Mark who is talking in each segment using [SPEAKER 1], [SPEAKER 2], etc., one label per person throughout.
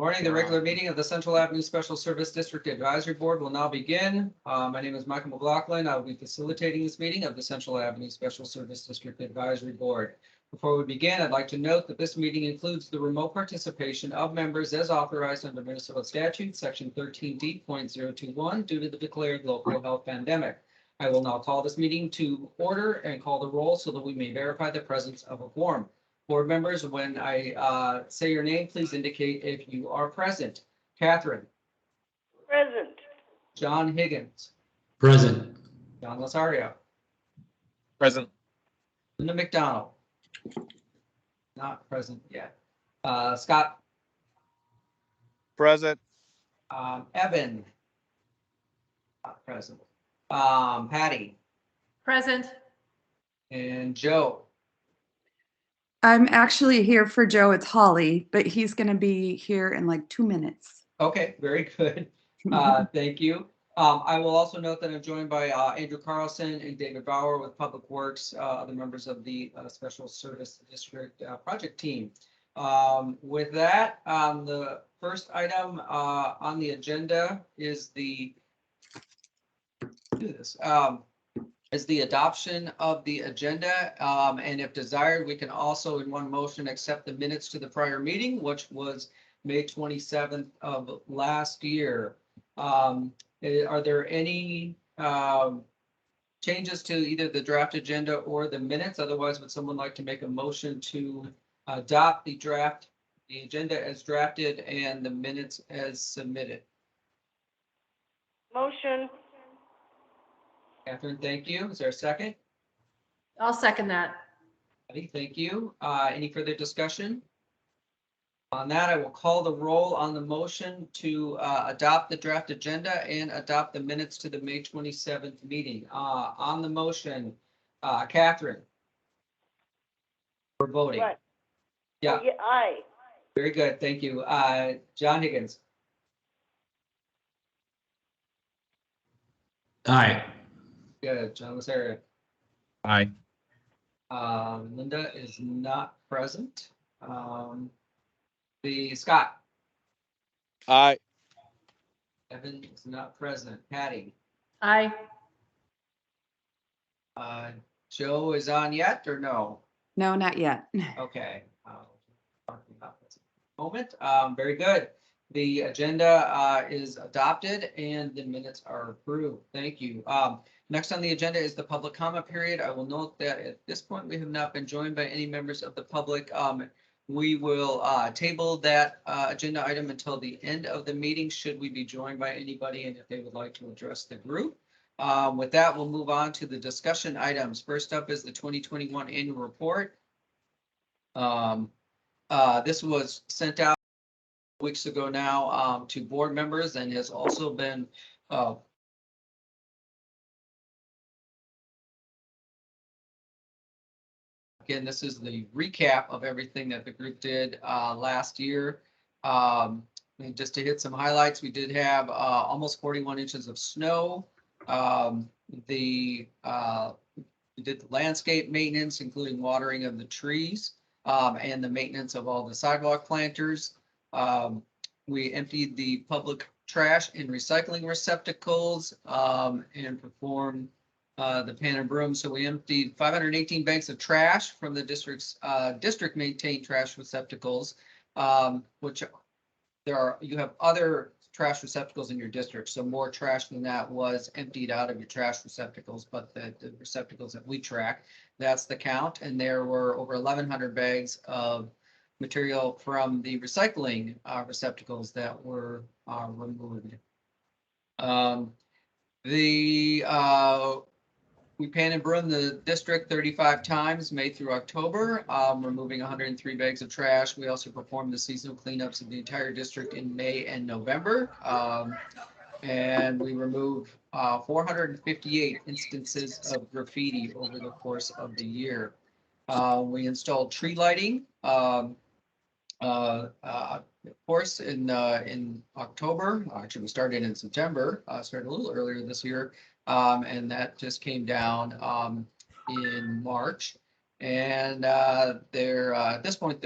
[SPEAKER 1] Morning, the regular meeting of the Central Avenue Special Service District Advisory Board will now begin. My name is Michael McLaughlin. I will be facilitating this meeting of the Central Avenue Special Service District Advisory Board. Before we begin, I'd like to note that this meeting includes the remote participation of members as authorized under Minnesota statute, section 13D.021, due to the declared local health pandemic. I will now call this meeting to order and call the roll so that we may verify the presence of a quorum. Board members, when I say your name, please indicate if you are present. Catherine.
[SPEAKER 2] Present.
[SPEAKER 1] John Higgins.
[SPEAKER 3] Present.
[SPEAKER 1] John Lasario.
[SPEAKER 4] Present.
[SPEAKER 1] Linda McDonald. Not present yet. Scott.
[SPEAKER 4] Present.
[SPEAKER 1] Evan. Not present. Patty.
[SPEAKER 5] Present.
[SPEAKER 1] And Joe.
[SPEAKER 6] I'm actually here for Joe. It's Holly, but he's going to be here in like 2 minutes.
[SPEAKER 1] Okay, very good. Thank you. I will also note that I'm joined by Andrew Carlson and David Bauer with Public Works, other members of the Special Service District project team. With that, the first item on the agenda is the adoption of the agenda. And if desired, we can also in one motion accept the minutes to the prior meeting, which was May 27th of last year. Are there any changes to either the draft agenda or the minutes? Otherwise, would someone like to make a motion to adopt the agenda as drafted and the minutes as submitted?
[SPEAKER 2] Motion.
[SPEAKER 1] Catherine, thank you. Is there a second?
[SPEAKER 5] I'll second that.
[SPEAKER 1] Patty, thank you. Any further discussion? On that, I will call the roll on the motion to adopt the draft agenda and adopt the minutes to the May 27th meeting. On the motion, Catherine. We're voting.
[SPEAKER 2] What?
[SPEAKER 1] Yeah,
[SPEAKER 2] Oh, yeah, aye.
[SPEAKER 1] very good. Thank you. John Higgins.
[SPEAKER 3] Aye.
[SPEAKER 1] Good. John Lasaria.
[SPEAKER 4] Aye.
[SPEAKER 1] Linda is not present. The Scott.
[SPEAKER 4] Aye.
[SPEAKER 1] Evan is not present. Patty.
[SPEAKER 5] Aye.
[SPEAKER 1] Joe is on yet or no?
[SPEAKER 6] No, not yet.
[SPEAKER 1] Okay. Talking about this moment. Very good. The agenda is adopted and the minutes are approved. Thank you. Next on the agenda is the public comment period. I will note that at this point, we have not been joined by any members of the public. We will table that agenda item until the end of the meeting, should we be joined by anybody and if they would like to address the group. With that, we'll move on to the discussion items. First up is the 2021 annual report. This was sent out weeks ago now to board members and has also been again, this is the recap of everything that the group did last year. And just to hit some highlights, we did have almost 41 inches of snow. We did the landscape maintenance, including watering of the trees and the maintenance of all the sidewalk planters. We emptied the public trash and recycling receptacles and performed the pan and broom. So we emptied 518 bags of trash from the district's district maintained trash receptacles, which you have other trash receptacles in your district. So more trash than that was emptied out of your trash receptacles, but the receptacles that we track, that's the count. And there were over 1,100 bags of material from the recycling receptacles that were removed. We pan and broom the district 35 times, May through October, removing 103 bags of trash. We also performed the seasonal cleanups of the entire district in May and November. And we removed 458 instances of graffiti over the course of the year. We installed tree lighting. Of course, in October, actually we started in September, started a little earlier this year. And that just came down in March. And at this point,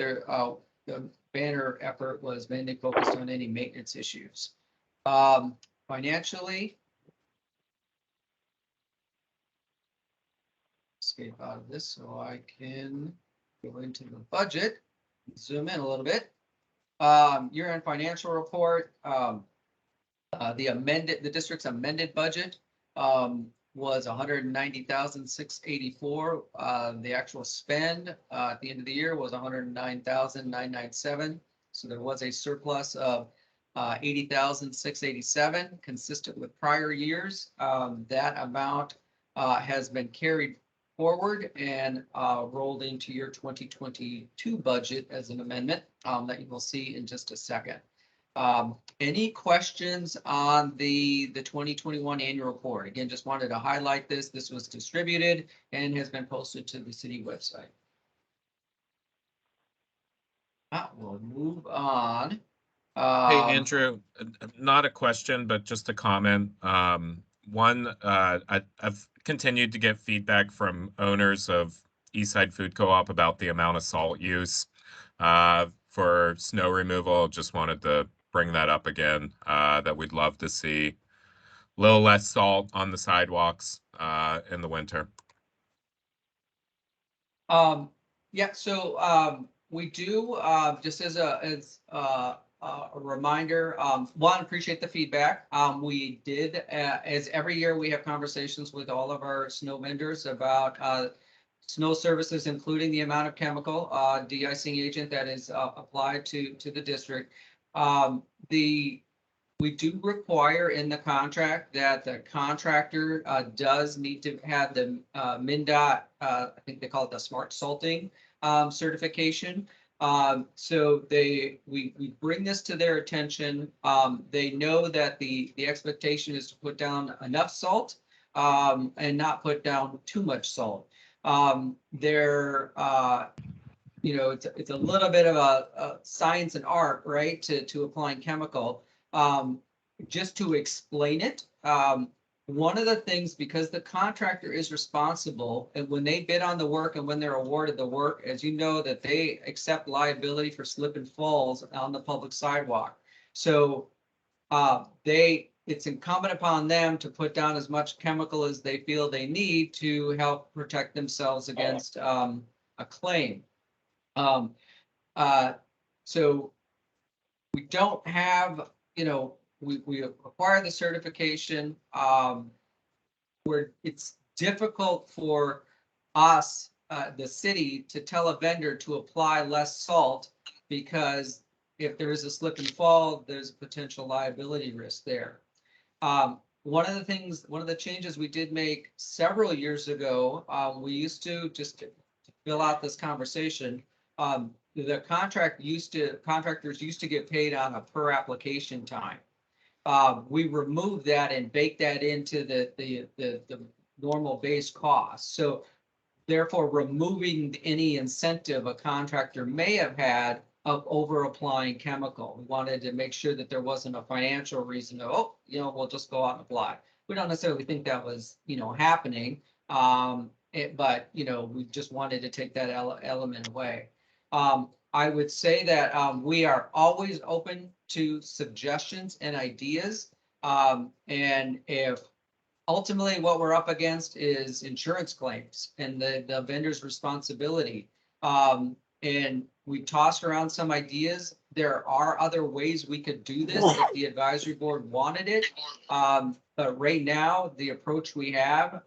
[SPEAKER 1] the banner effort was mainly focused on any maintenance issues. Financially, escape out of this so I can go into the budget, zoom in a little bit. Year-end financial report, the district's amended budget was 190,684. The actual spend at the end of the year was 109,997. So there was a surplus of 80,687, consistent with prior years. That amount has been carried forward and rolled into your 2022 budget as an amendment that you will see in just a second. Any questions on the 2021 annual report? Again, just wanted to highlight this. This was distributed and has been posted to the city website. We'll move on.
[SPEAKER 4] Hey, Andrew, not a question, but just a comment. One, I've continued to get feedback from owners of Eastside Food Co-op about the amount of salt use for snow removal. Just wanted to bring that up again, that we'd love to see a little less salt on the sidewalks in the winter.
[SPEAKER 1] Yeah, so we do, just as a reminder, one, appreciate the feedback. We did, as every year, we have conversations with all of our snow vendors about snow services, including the amount of chemical de-icing agent that is applied to the district. We do require in the contract that the contractor does need to have the MnDOT, I think they call it the smart salting certification. So we bring this to their attention. They know that the expectation is to put down enough salt and not put down too much salt. It's a little bit of a science and art, right, to applying chemical. Just to explain it, one of the things, because the contractor is responsible, and when they bid on the work and when they're awarded the work, as you know, that they accept liability for slip and falls on the public sidewalk. So it's incumbent upon them to put down as much chemical as they feel they need to help protect themselves against a claim. So we don't have, we require the certification where it's difficult for us, the city, to tell a vendor to apply less salt, because if there is a slip and fall, there's a potential liability risk there. One of the changes we did make several years ago, we used to, just to fill out this conversation, the contractors used to get paid on a per application time. We removed that and baked that into the normal base cost. So therefore, removing any incentive a contractor may have had of over applying chemical. We wanted to make sure that there wasn't a financial reason to, we'll just go out and apply. We don't necessarily think that was, happening. But we just wanted to take that element away. I would say that we are always open to suggestions and ideas. And if ultimately what we're up against is insurance claims and the vendor's responsibility, and we tossed around some ideas, there are other ways we could do this if the advisory board wanted it. But right now, the approach we have,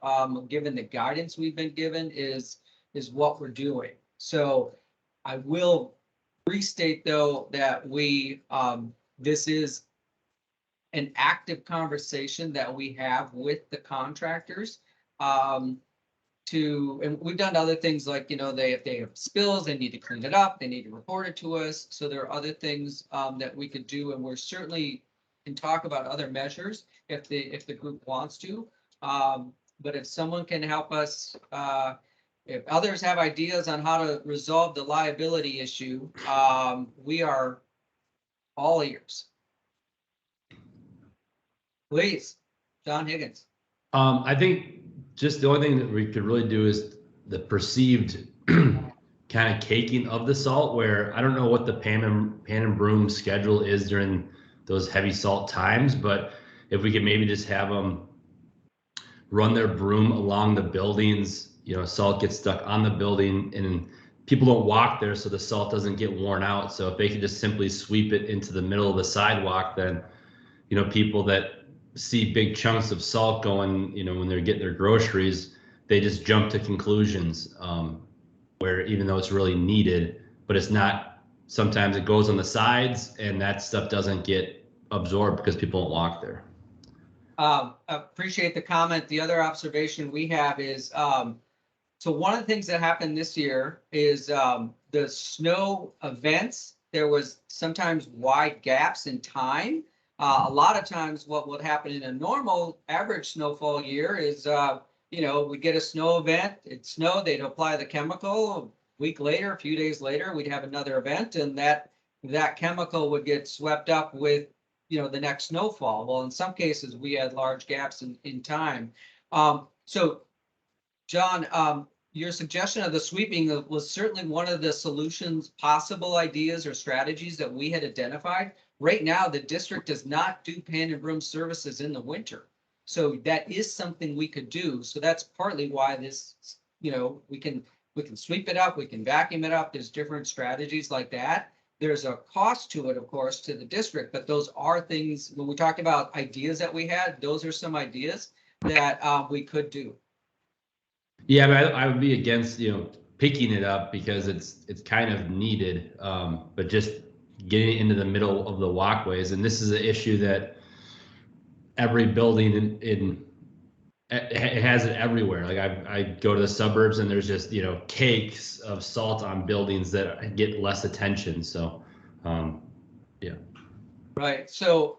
[SPEAKER 1] given the guidance we've been given, is what we're doing. So I will restate, though, that this is an active conversation that we have with the contractors. And we've done other things like, if they have spills, they need to clean it up, they need to report it to us. So there are other things that we could do, and we're certainly can talk about other measures if the group wants to. But if someone can help us, if others have ideas on how to resolve the liability issue, we are all ears. Please, John Higgins.
[SPEAKER 3] I think just the only thing that we could really do is the perceived kind of caking of the salt, where I don't know what the pan and broom schedule is during those heavy salt times, but if we could maybe just have them run their broom along the buildings, salt gets stuck on the building and people don't walk there, so the salt doesn't get worn out. So if they could just simply sweep it into the middle of the sidewalk, then people that see big chunks of salt going, when they're getting their groceries, they just jump to conclusions, where even though it's really needed, but it's not. Sometimes it goes on the sides and that stuff doesn't get absorbed because people don't walk there.
[SPEAKER 1] Appreciate the comment. The other observation we have is, so one of the things that happened this year is the snow events. There was sometimes wide gaps in time. A lot of times what would happen in a normal average snowfall year is, we get a snow event, it snowed, they'd apply the chemical. A week later, a few days later, we'd have another event, and that chemical would get swept up with, the next snowfall. Well, in some cases, we had large gaps in time. So, John, your suggestion of the sweeping was certainly one of the solutions, possible ideas or strategies that we had identified. Right now, the district does not do pan and broom services in the winter. So that is something we could do. So that's partly why this, we can sweep it up, we can vacuum it up. There's different strategies like that. There's a cost to it, of course, to the district, but those are things, when we talk about ideas that we had, those are some ideas that we could do.
[SPEAKER 3] Yeah, but I would be against, picking it up because it's kind of needed, but just getting it into the middle of the walkways. And this is an issue that every building it has it everywhere. Like I go to the suburbs and there's just, cakes of salt on buildings that get less attention. So, yeah.
[SPEAKER 1] Right. So,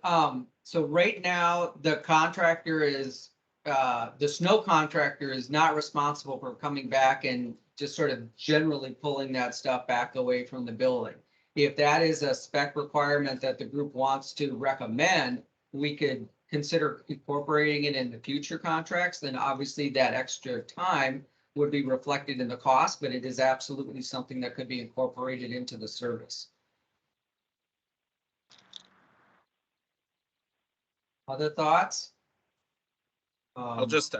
[SPEAKER 1] so right now the contractor is, the snow contractor is not responsible for coming back and just sort of generally pulling that stuff back away from the building. If that is a spec requirement that the group wants to recommend, we could consider incorporating it in the future contracts. Then obviously that extra time would be reflected in the cost, but it is absolutely something that could be incorporated into the service. Other thoughts?
[SPEAKER 4] I'll just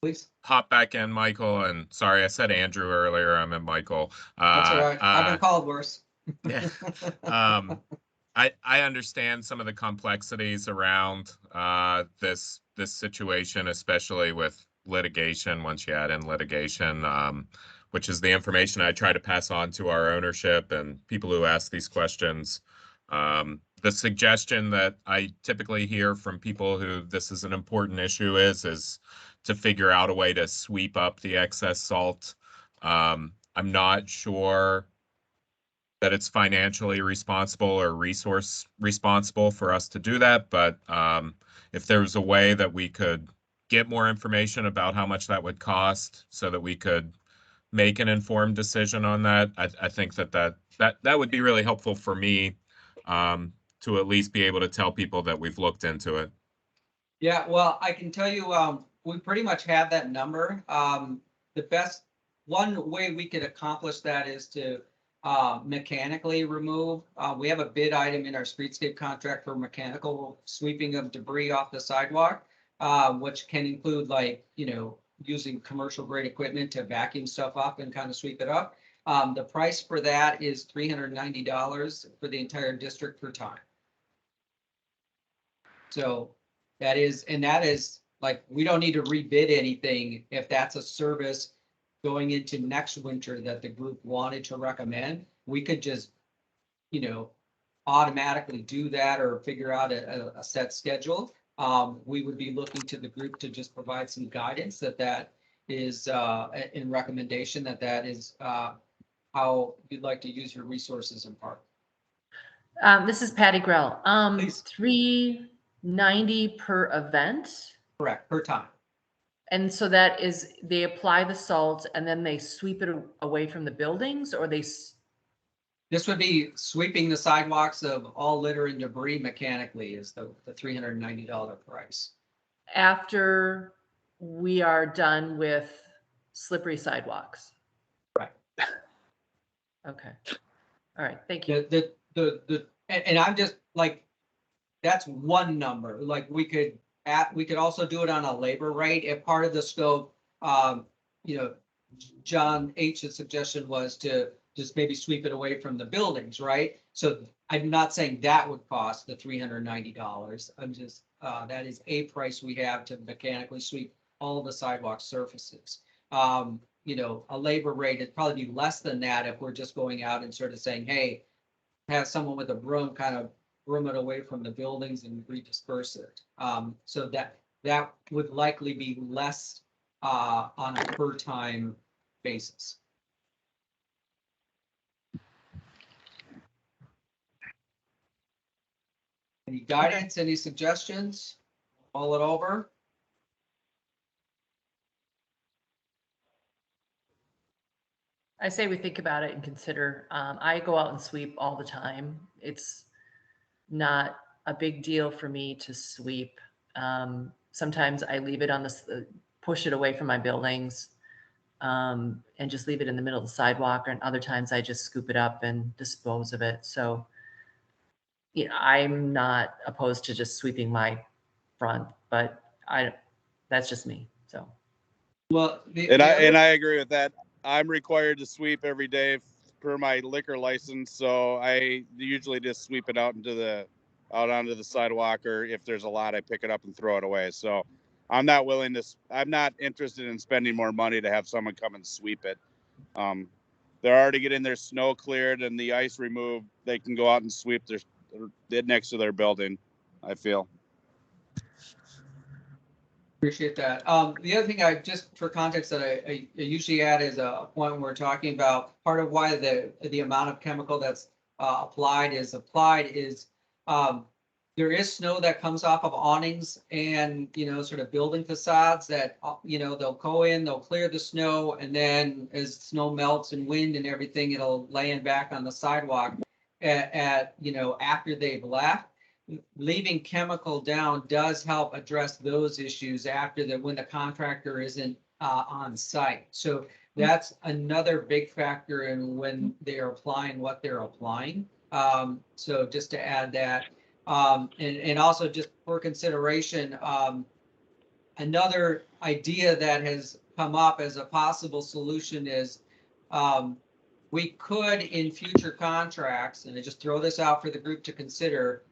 [SPEAKER 1] Please.
[SPEAKER 4] hop back in, Michael, and sorry, I said Andrew earlier. I meant Michael.
[SPEAKER 1] That's all right. I've been called worse.
[SPEAKER 4] Yeah. I understand some of the complexities around this situation, especially with litigation. Once you add in litigation, which is the information I try to pass on to our ownership and people who ask these questions. The suggestion that I typically hear from people who this is an important issue is to figure out a way to sweep up the excess salt. I'm not sure that it's financially responsible or resource responsible for us to do that, but if there's a way that we could get more information about how much that would cost so that we could make an informed decision on that, I think that would be really helpful for me, to at least be able to tell people that we've looked into it.
[SPEAKER 1] Yeah, well, I can tell you, we pretty much have that number. The best one way we could accomplish that is to mechanically remove. We have a bid item in our streetscape contract for mechanical sweeping of debris off the sidewalk, which can include using commercial grade equipment to vacuum stuff up and kind of sweep it up. The price for that is $390 for the entire district per time. So that is like, we don't need to rebid anything if that's a service going into next winter that the group wanted to recommend. We could just, automatically do that or figure out a set schedule. We would be looking to the group to just provide some guidance that is in recommendation that is how you'd like to use your resources in park.
[SPEAKER 5] This is Patty Grell.
[SPEAKER 1] Please.
[SPEAKER 5] $390 per event.
[SPEAKER 1] Correct, per time.
[SPEAKER 5] And so that is, they apply the salt and then they sweep it away from the buildings, or they?
[SPEAKER 1] This would be sweeping the sidewalks of all litter and debris mechanically is the $390 price.
[SPEAKER 5] After we are done with slippery sidewalks.
[SPEAKER 1] Right.
[SPEAKER 5] Okay. All right, thank you.
[SPEAKER 1] And I'm just like, that's one number. Like we could also do it on a labor rate if part of the scope, you know, John H's suggestion was to just maybe sweep it away from the buildings, right? So I'm not saying that would cost the $390. I'm just, that is a price we have to mechanically sweep all the sidewalk surfaces. You know, a labor rate, it'd probably be less than that if we're just going out and sort of saying, hey, have someone with a broom kind of broom it away from the buildings and redisperse it. So that would likely be less on a per time basis. Any guidance, any suggestions? Mull it over.
[SPEAKER 5] I say we think about it and consider, I go out and sweep all the time. It's not a big deal for me to sweep. Sometimes I leave it on the, push it away from my buildings, and just leave it in the middle of the sidewalk. And other times I just scoop it up and dispose of it. So, yeah, I'm not opposed to just sweeping my front, but that's just me. So.
[SPEAKER 1] Well,
[SPEAKER 7] And I agree with that. I'm required to sweep every day per my liquor license, so I usually just sweep it out onto the sidewalk, or if there's a lot, I pick it up and throw it away. So I'm not interested in spending more money to have someone come and sweep it. They're already getting their snow cleared and the ice removed. They can go out and sweep it next to their building, I feel.
[SPEAKER 1] Appreciate that. The other thing just for context that I usually add is a point when we're talking about part of why the amount of chemical that's applied is there is snow that comes off of awnings and, you know, sort of building facades that, you know, they'll go in, they'll clear the snow, and then as snow melts and wind and everything, it'll land back on the sidewalk you know, after they've left. Leaving chemical down does help address those issues when the contractor isn't on site. So that's another big factor in when they're applying what they're applying. So just to add that, and also just for consideration, another idea that has come up as a possible solution is we could in future contracts, and I just throw this out for the group to consider,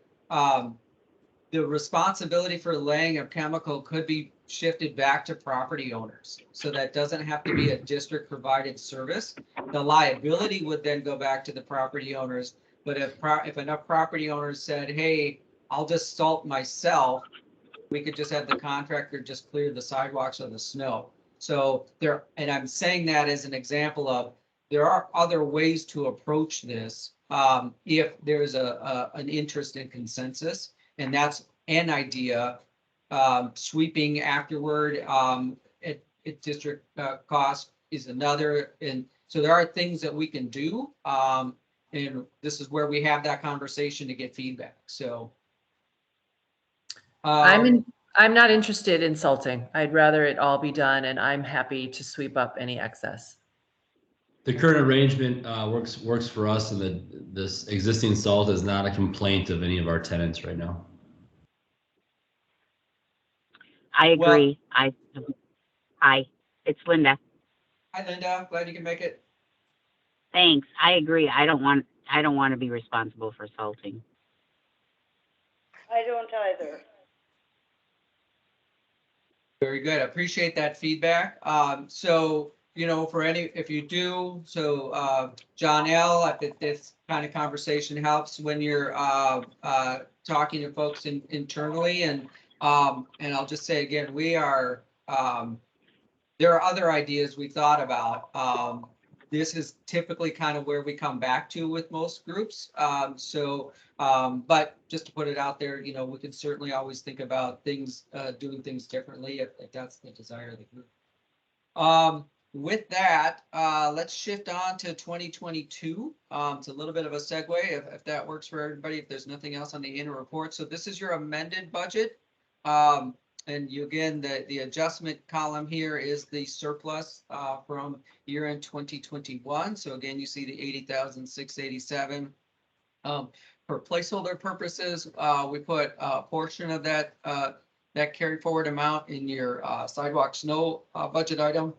[SPEAKER 1] the responsibility for laying of chemical could be shifted back to property owners. So that doesn't have to be a district provided service. The liability would then go back to the property owners. But if enough property owners said, hey, I'll just salt myself, we could just have the contractor just clear the sidewalks of the snow. So and I'm saying that as an example of, there are other ways to approach this if there's an interest in consensus, and that's an idea. Sweeping afterward at district cost is another, and so there are things that we can do, and this is where we have that conversation to get feedback. So
[SPEAKER 5] I'm not interested in salting. I'd rather it all be done, and I'm happy to sweep up any excess.
[SPEAKER 3] The current arrangement works for us, and this existing salt is not a complaint of any of our tenants right now.
[SPEAKER 8] I agree. Hi, it's Linda.
[SPEAKER 1] Hi, Linda. Glad you can make it.
[SPEAKER 8] Thanks. I agree. I don't want to be responsible for salting.
[SPEAKER 2] I don't either.
[SPEAKER 1] Very good. I appreciate that feedback. So, you know, if you do, so John L., I think this kind of conversation helps when you're talking to folks internally. And I'll just say again, there are other ideas we thought about. This is typically kind of where we come back to with most groups. But just to put it out there, you know, we can certainly always think about things, doing things differently if that's the desire of the group. With that, let's shift on to 2022. It's a little bit of a segue if that works for everybody, if there's nothing else on the annual report. So this is your amended budget. And you, again, the adjustment column here is the surplus from year end 2021. So again, you see the 80,687. For placeholder purposes, we put a portion of that that carry forward amount in your sidewalk snow budget item,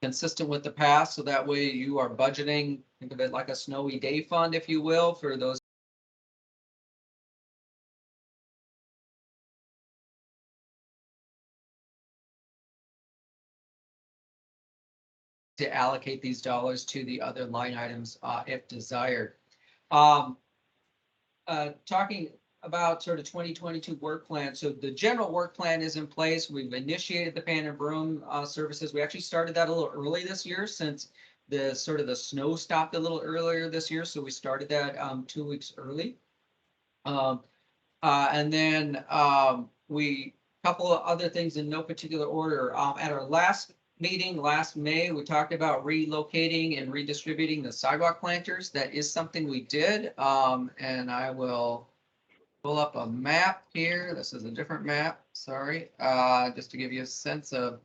[SPEAKER 1] consistent with the past. So that way you are budgeting, think of it like a snowy day fund, if you will, for those to allocate these dollars to the other line items if desired. Talking about sort of 2022 work plan. So the general work plan is in place. We've initiated the pan and broom services. We actually started that a little early this year since the sort of the snow stopped a little earlier this year. So we started that 2 weeks early. And then we couple of other things in no particular order. At our last meeting last May, we talked about relocating and redistributing the sidewalk planters. That is something we did. And I will pull up a map here. This is a different map, sorry. Just to give you a sense of,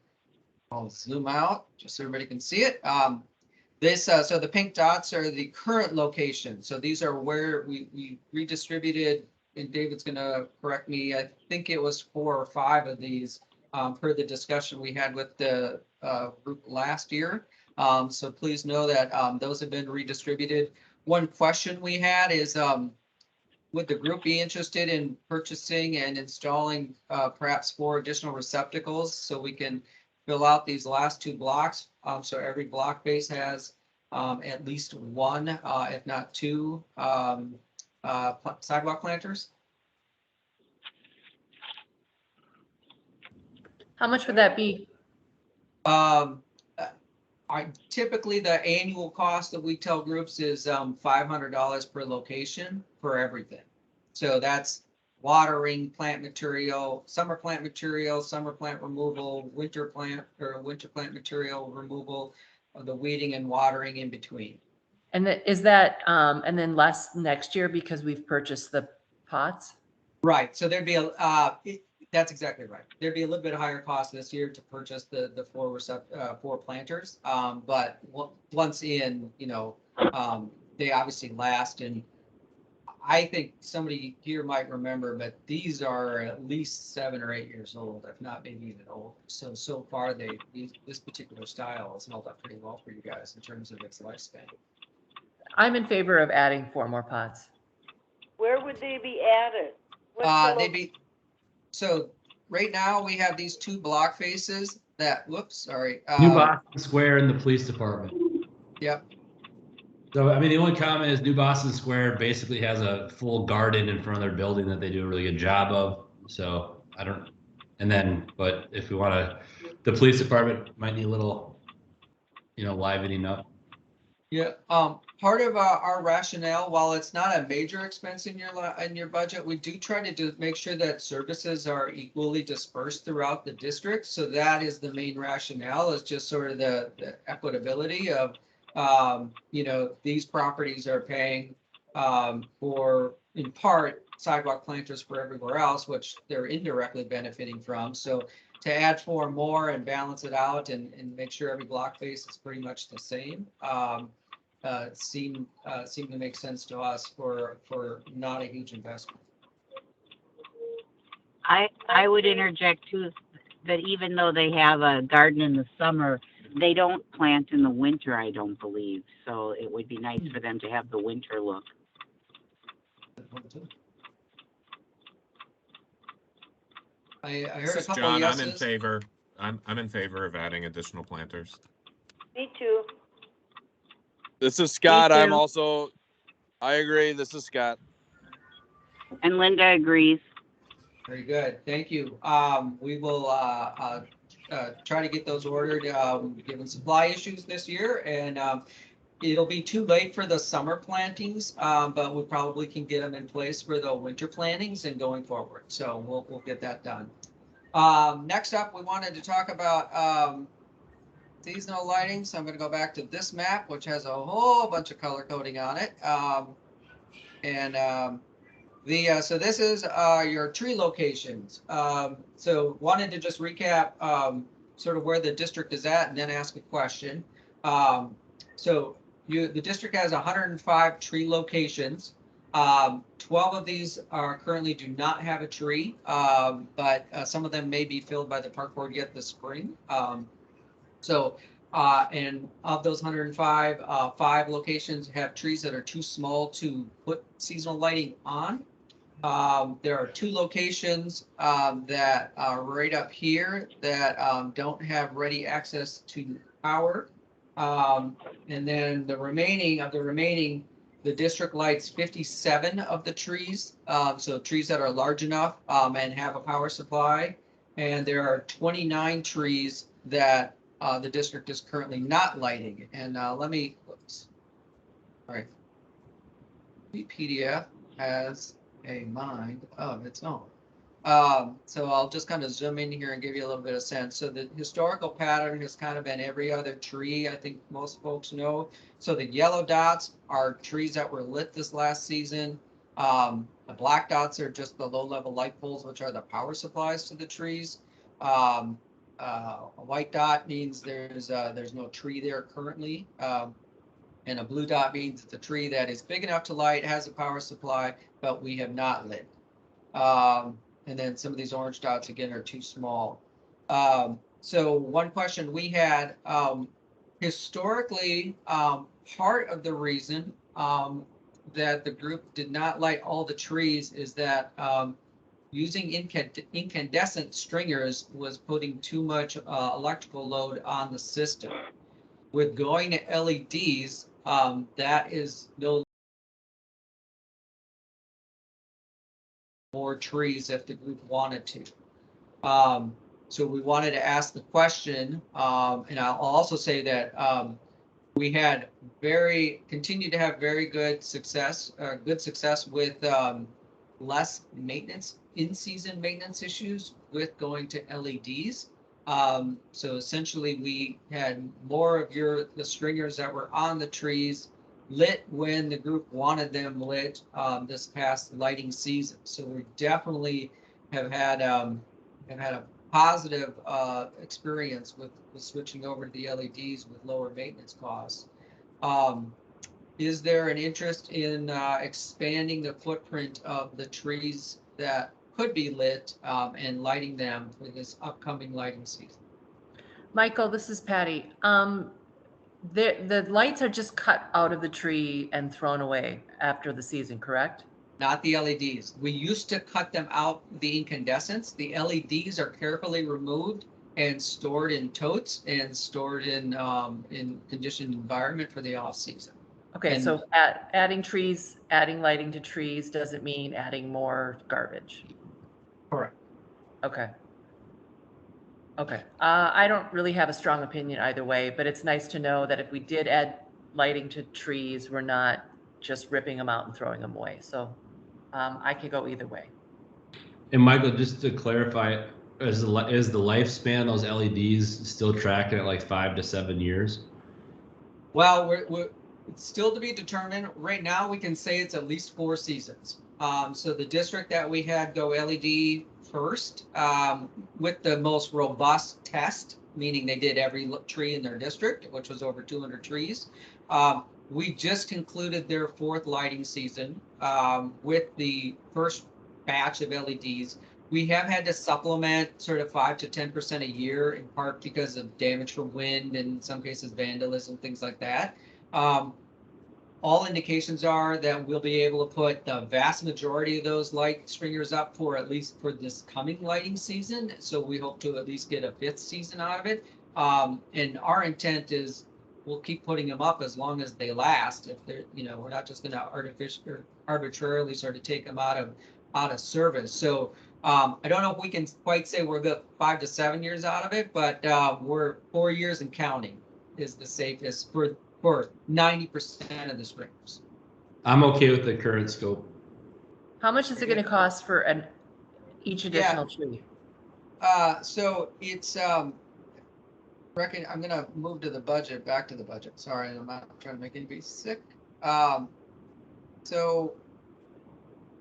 [SPEAKER 1] I'll zoom out just so everybody can see it. So the pink dots are the current location. So these are where we redistributed, and David's gonna correct me. I think it was 4 or 5 of these per the discussion we had with the group last year. So please know that those have been redistributed. One question we had is, would the group be interested in purchasing and installing perhaps 4 additional receptacles so we can fill out these last 2 blocks? So every block base has at least 1, if not 2, sidewalk planters.
[SPEAKER 5] How much would that be?
[SPEAKER 1] I typically the annual cost that we tell groups is $500 per location for everything. So that's watering, plant material, summer plant removal, winter plant material removal, the weeding and watering in between.
[SPEAKER 5] And is that, and then less next year because we've purchased the pots?
[SPEAKER 1] Right. So there'd be that's exactly right. There'd be a little bit higher cost this year to purchase the 4 planters. But once in, they obviously last. And I think somebody here might remember, but these are at least 7 or 8 years old, if not maybe even older. So far, this particular style has held up pretty well for you guys in terms of its lifespan.
[SPEAKER 5] I'm in favor of adding 4 more pots.
[SPEAKER 2] Where would they be added?
[SPEAKER 1] So right now we have these 2 block faces that,
[SPEAKER 3] New Boston Square and the police department.
[SPEAKER 1] Yep.
[SPEAKER 3] So, I mean, the only comment is New Boston Square basically has a full garden in front of their building that they do a really good job of. So but if we want to, the police department might need a little, livening up.
[SPEAKER 1] Yeah, part of our rationale, while it's not a major expense in your budget, we do try to make sure that services are equally dispersed throughout the district. So that is the main rationale, is just sort of the equitability of, these properties are paying for, in part, sidewalk planters for everywhere else, which they're indirectly benefiting from. So to add 4 more and balance it out and make sure every block face is pretty much the same. Seem to make sense to us for not a huge investment.
[SPEAKER 8] I would interject too that even though they have a garden in the summer, they don't plant in the winter, I don't believe. So it would be nice for them to have the winter look.
[SPEAKER 1] I heard
[SPEAKER 4] This
[SPEAKER 1] a
[SPEAKER 4] is
[SPEAKER 1] couple
[SPEAKER 4] John.
[SPEAKER 1] yeses.
[SPEAKER 4] I'm in favor. I'm in favor of adding additional planters.
[SPEAKER 2] Me too.
[SPEAKER 7] This is Scott.
[SPEAKER 8] too.
[SPEAKER 7] I agree. This is Scott.
[SPEAKER 8] And Linda agrees.
[SPEAKER 1] Very good. Thank you. We will try to get those ordered, given supply issues this year, and it'll be too late for the summer plantings, but we probably can get them in place for the winter plantings and going forward. So we'll get that done. Next up, we wanted to talk about seasonal lighting. So I'm going to go back to this map, which has a whole bunch of color coding on it. So this is your tree locations. So wanted to just recap sort of where the district is at and then ask a question. So the district has 105 tree locations. 12 of these are currently do not have a tree, but some of them may be filled by the park board yet this spring. And of those 105, 5 locations have trees that are too small to put seasonal lighting on. There are 2 locations that are right up here that don't have ready access to power. And then the remaining, the district lights 57 of the trees. So trees that are large enough and have a power supply. And there are 29 trees that the district is currently not lighting. And whoops. All right. The PDF has a mind of its own. So I'll just kind of zoom in here and give you a little bit of sense. So the historical pattern has kind of been every other tree, I think most folks know. So the yellow dots are trees that were lit this last season. The black dots are just the low-level light poles, which are the power supplies to the trees. A white dot means there's no tree there currently. And a blue dot means it's a tree that is big enough to light, has a power supply, but we have not lit. And then some of these orange dots, again, are too small. So one question we had, historically, part of the reason that the group did not light all the trees is that using incandescent stringers was putting too much electrical load on the system. With going to LEDs, that is no more trees if the group wanted to. So we wanted to ask the question, and I'll also say that we had continue to have very good success with less maintenance, in-season maintenance issues with going to LEDs. So essentially we had more of the stringers that were on the trees lit when the group wanted them lit this past lighting season. So we definitely have had a positive experience with switching over to the LEDs with lower maintenance costs. Is there an interest in expanding the footprint of the trees that could be lit and lighting them for this upcoming lighting season?
[SPEAKER 5] Michael, this is Patty. The lights are just cut out of the tree and thrown away after the season, correct?
[SPEAKER 1] Not the LEDs. We used to cut them out, the incandescents. The LEDs are carefully removed and stored in totes and stored in conditioned environment for the off season.
[SPEAKER 5] Okay, so adding lighting to trees doesn't mean adding more garbage.
[SPEAKER 1] Correct.
[SPEAKER 5] Okay. I don't really have a strong opinion either way, but it's nice to know that if we did add lighting to trees, we're not just ripping them out and throwing them away. So I could go either way.
[SPEAKER 3] And Michael, just to clarify, is the lifespan of those LEDs still tracking at like 5 to 7 years?
[SPEAKER 1] Well, it's still to be determined. Right now, we can say it's at least 4 seasons. So the district that we had go LED first with the most robust test, meaning they did every tree in their district, which was over 200 trees. We just concluded their 4th lighting season with the first batch of LEDs. We have had to supplement sort of 5 to 10% a year, in part because of damage from wind and in some cases vandalism, things like that. All indications are that we'll be able to put the vast majority of those light stringers up for at least for this coming lighting season. So we hope to at least get a 5th season out of it. And our intent is we'll keep putting them up as long as they last. If they're, we're not just going to arbitrarily sort of take them out of service. So I don't know if we can quite say we're good 5 to 7 years out of it, but we're 4 years and counting is the safest for 90% of the stringers.
[SPEAKER 3] I'm okay with the current scope.
[SPEAKER 5] How much is it going to cost for each additional tree?
[SPEAKER 1] So it's I'm going to move to the budget, back to the budget. Sorry, I'm not trying to make anybody sick. So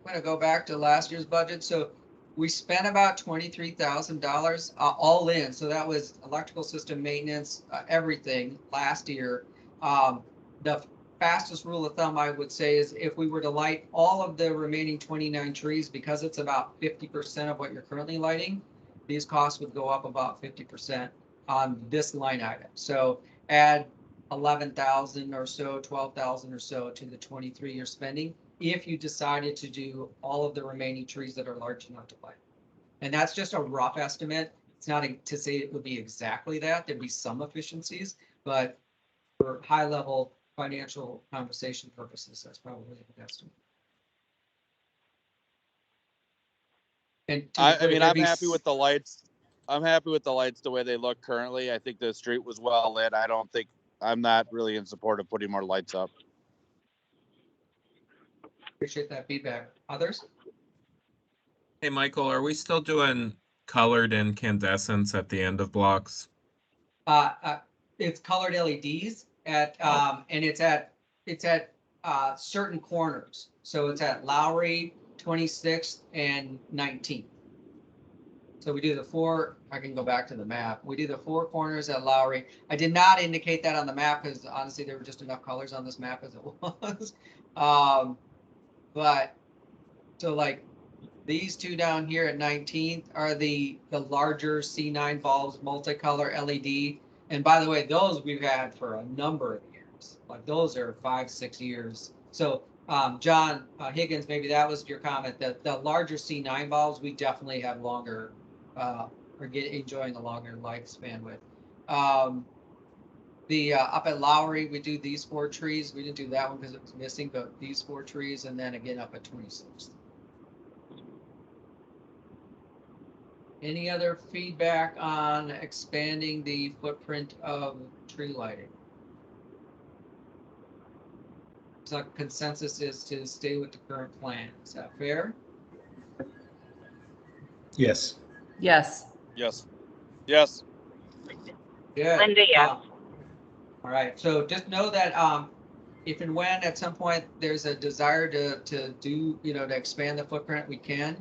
[SPEAKER 1] I'm gonna go back to last year's budget. So we spent about $23,000 all in. So that was electrical system maintenance, everything last year. The fastest rule of thumb I would say is if we were to light all of the remaining 29 trees, because it's about 50% of what you're currently lighting, these costs would go up about 50% on this line item. So add 11,000 or so, 12,000 or so to the 23 you're spending if you decided to do all of the remaining trees that are large enough to light. And that's just a rough estimate. It's not to say it would be exactly that. There'd be some efficiencies, but for high level financial conversation purposes, that's probably the estimate. And
[SPEAKER 7] I mean, I'm happy with the lights. I'm happy with the lights the way they look currently. I think the street was well lit. I'm not really in support of putting more lights up.
[SPEAKER 1] Appreciate that feedback. Others?
[SPEAKER 4] Hey, Michael, are we still doing colored incandescents at the end of blocks?
[SPEAKER 1] It's colored LEDs at and it's at certain corners. So it's at Lowry, 26th, and 19th. So we do the four. I can go back to the map. We do the four corners at Lowry. I did not indicate that on the map because honestly there were just enough colors on this map as it was. But so like these two down here at 19th are the larger C9 bulbs, multicolor LED. And by the way, those we've had for a number of years. Like those are 5-6 years. So John Higgins, maybe that was your comment that the larger C9 bulbs we definitely have longer or enjoying a longer lifespan with. Up at Lowry, we do these 4 trees. We didn't do that one because it was missing, but these 4 trees, and then again up at 26th. Any other feedback on expanding the footprint of tree lighting? So consensus is to stay with the current plan. Is that fair?
[SPEAKER 9] Yes.
[SPEAKER 5] Yes.
[SPEAKER 7] Yes. Yes.
[SPEAKER 1] Good.
[SPEAKER 8] Linda, yes.
[SPEAKER 1] All right. So just know that if and when at some point there's a desire to do, to expand the footprint, we can.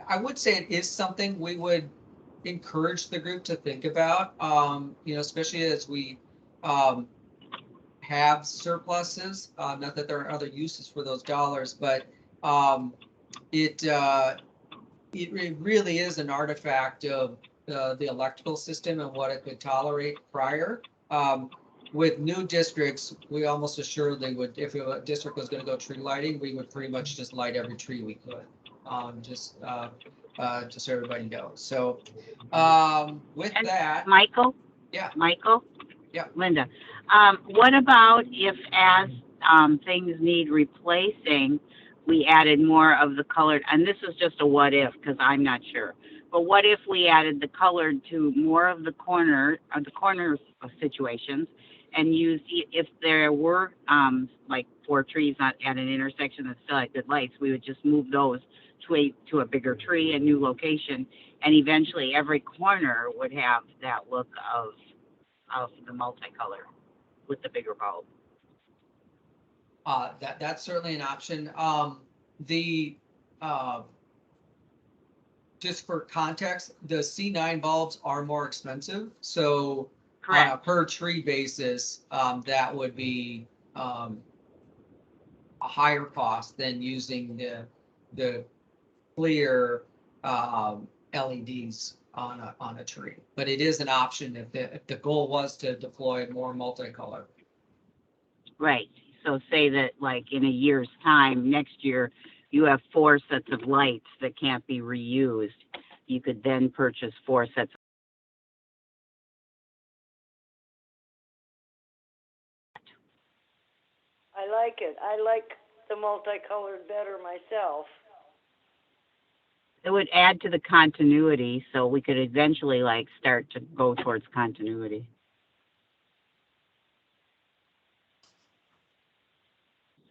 [SPEAKER 1] I would say it is something we would encourage the group to think about, especially as we have surpluses. Not that there are other uses for those dollars, but it really is an artifact of the electrical system and what it could tolerate prior. With new districts, we almost assuredly would, if a district was going to go tree lighting, we would pretty much just light every tree we could. Just so everybody knows. So with
[SPEAKER 8] And
[SPEAKER 1] that,
[SPEAKER 8] Michael?
[SPEAKER 1] Yeah.
[SPEAKER 8] Michael?
[SPEAKER 1] Yeah.
[SPEAKER 8] Linda. What about if as things need replacing, we added more of the colored, and this is just a what if because I'm not sure, but what if we added the colored to more of the corner situations and used, if there were like 4 trees at an intersection that still had good lights, we would just move those to a bigger tree, a new location, and eventually every corner would have that look of the multicolor with the bigger bulb.
[SPEAKER 1] that's certainly an option. Just for context, the C9 bulbs are more expensive. So
[SPEAKER 8] Correct.
[SPEAKER 1] on a per tree basis, that would be a higher cost than using the clear LEDs on a tree. But it is an option if the goal was to deploy more multicolor.
[SPEAKER 8] Right. So say that like in a year's time, next year, you have 4 sets of lights that can't be reused. You could then purchase 4 sets.
[SPEAKER 2] I like it. I like the multicolored better myself.
[SPEAKER 8] It would add to the continuity, so we could eventually like start to go towards continuity.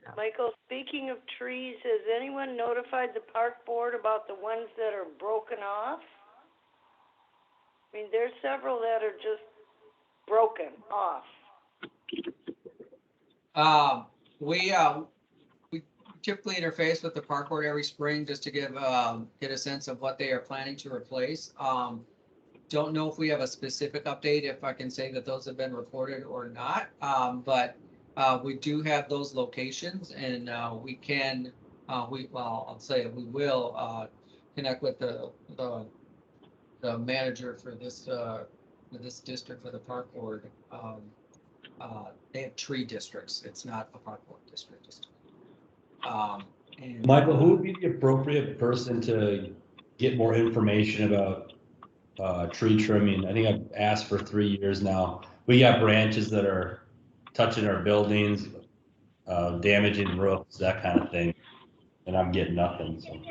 [SPEAKER 8] So.
[SPEAKER 2] Michael, speaking of trees, has anyone notified the park board about the ones that are broken off? I mean, there's several that are just broken off.
[SPEAKER 1] We typically interface with the park board every spring just to give, get a sense of what they are planning to replace. Don't know if we have a specific update, if I can say that those have been reported or not. But we do have those locations, and we can, well, I'll say we will connect with the manager for this district for the park board. They have tree districts. It's not a park board district. And
[SPEAKER 3] Michael, who would be the appropriate person to get more information about tree trimming? I think I've asked for 3 years now. We got branches that are touching our buildings, damaging roofs, that kind of thing, and I'm getting nothing. So.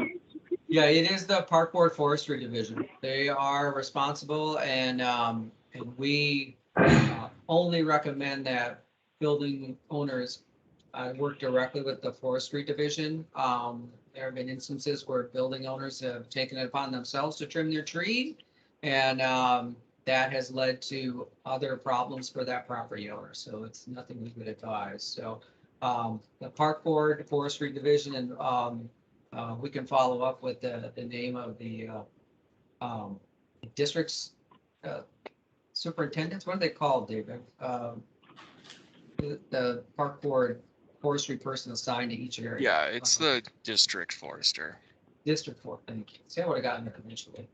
[SPEAKER 1] Yeah, it is the Park Board Forestry Division. They are responsible, and we only recommend that building owners work directly with the Forestry Division. There have been instances where building owners have taken it upon themselves to trim their tree, and that has led to other problems for that property owner. So it's nothing we would advise. So the Park Board Forestry Division, and we can follow up with the name of the district's superintendents. What are they called, David? The Park Board Forestry person assigned to each area.
[SPEAKER 9] Yeah, it's the district forester.
[SPEAKER 1] District 4, thank you. See, I would have gotten there eventually.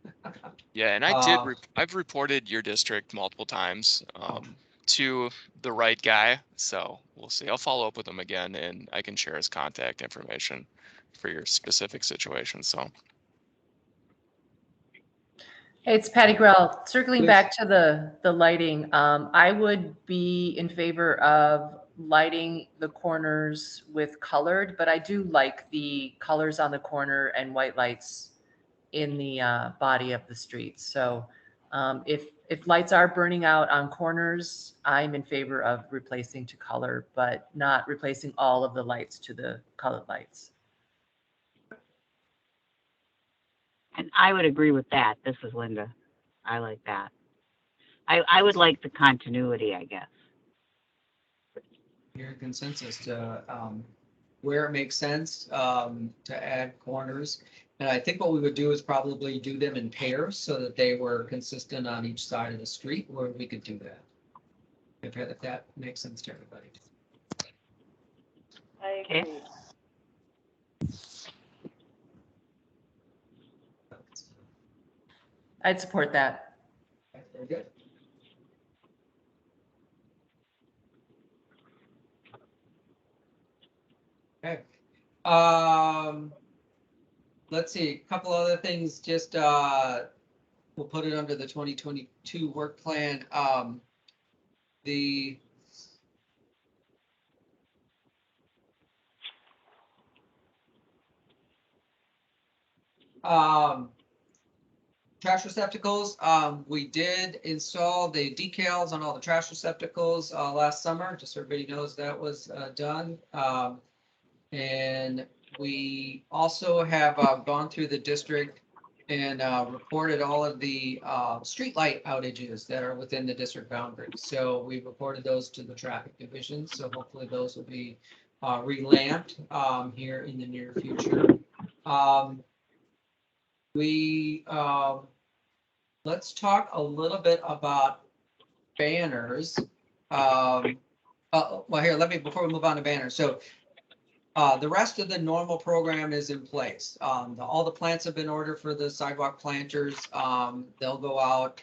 [SPEAKER 9] Yeah, and I've reported your district multiple times to the right guy, so we'll see. I'll follow up with him again, and I can share his contact information for your specific situation. So.
[SPEAKER 5] Hey, it's Patty Grell. Circling
[SPEAKER 1] Please.
[SPEAKER 5] back to the lighting, I would be in favor of lighting the corners with colored, but I do like the colors on the corner and white lights in the body of the street. So if lights are burning out on corners, I'm in favor of replacing to color, but not replacing all of the lights to the colored lights.
[SPEAKER 8] And I would agree with that. This is Linda. I like that. I would like the continuity, I guess.
[SPEAKER 1] Your consensus to where it makes sense to add corners. And I think what we would do is probably do them in pairs so that they were consistent on each side of the street, where we could do that. If that makes sense to everybody.
[SPEAKER 2] I
[SPEAKER 8] Okay.
[SPEAKER 2] agree.
[SPEAKER 5] I'd support that.
[SPEAKER 1] Very good. Okay. Let's see, a couple other things, just we'll put it under the 2022 work plan. The trash receptacles, we did install the decals on all the trash receptacles last summer, just so everybody knows that was done. And we also have gone through the district and reported all of the streetlight outages that are within the district boundaries. So we reported those to the traffic division. So hopefully those will be relamped here in the near future. Let's talk a little bit about banners. Well, here, before we move on to banners. So the rest of the normal program is in place. All the plants have been ordered for the sidewalk planters. They'll go out,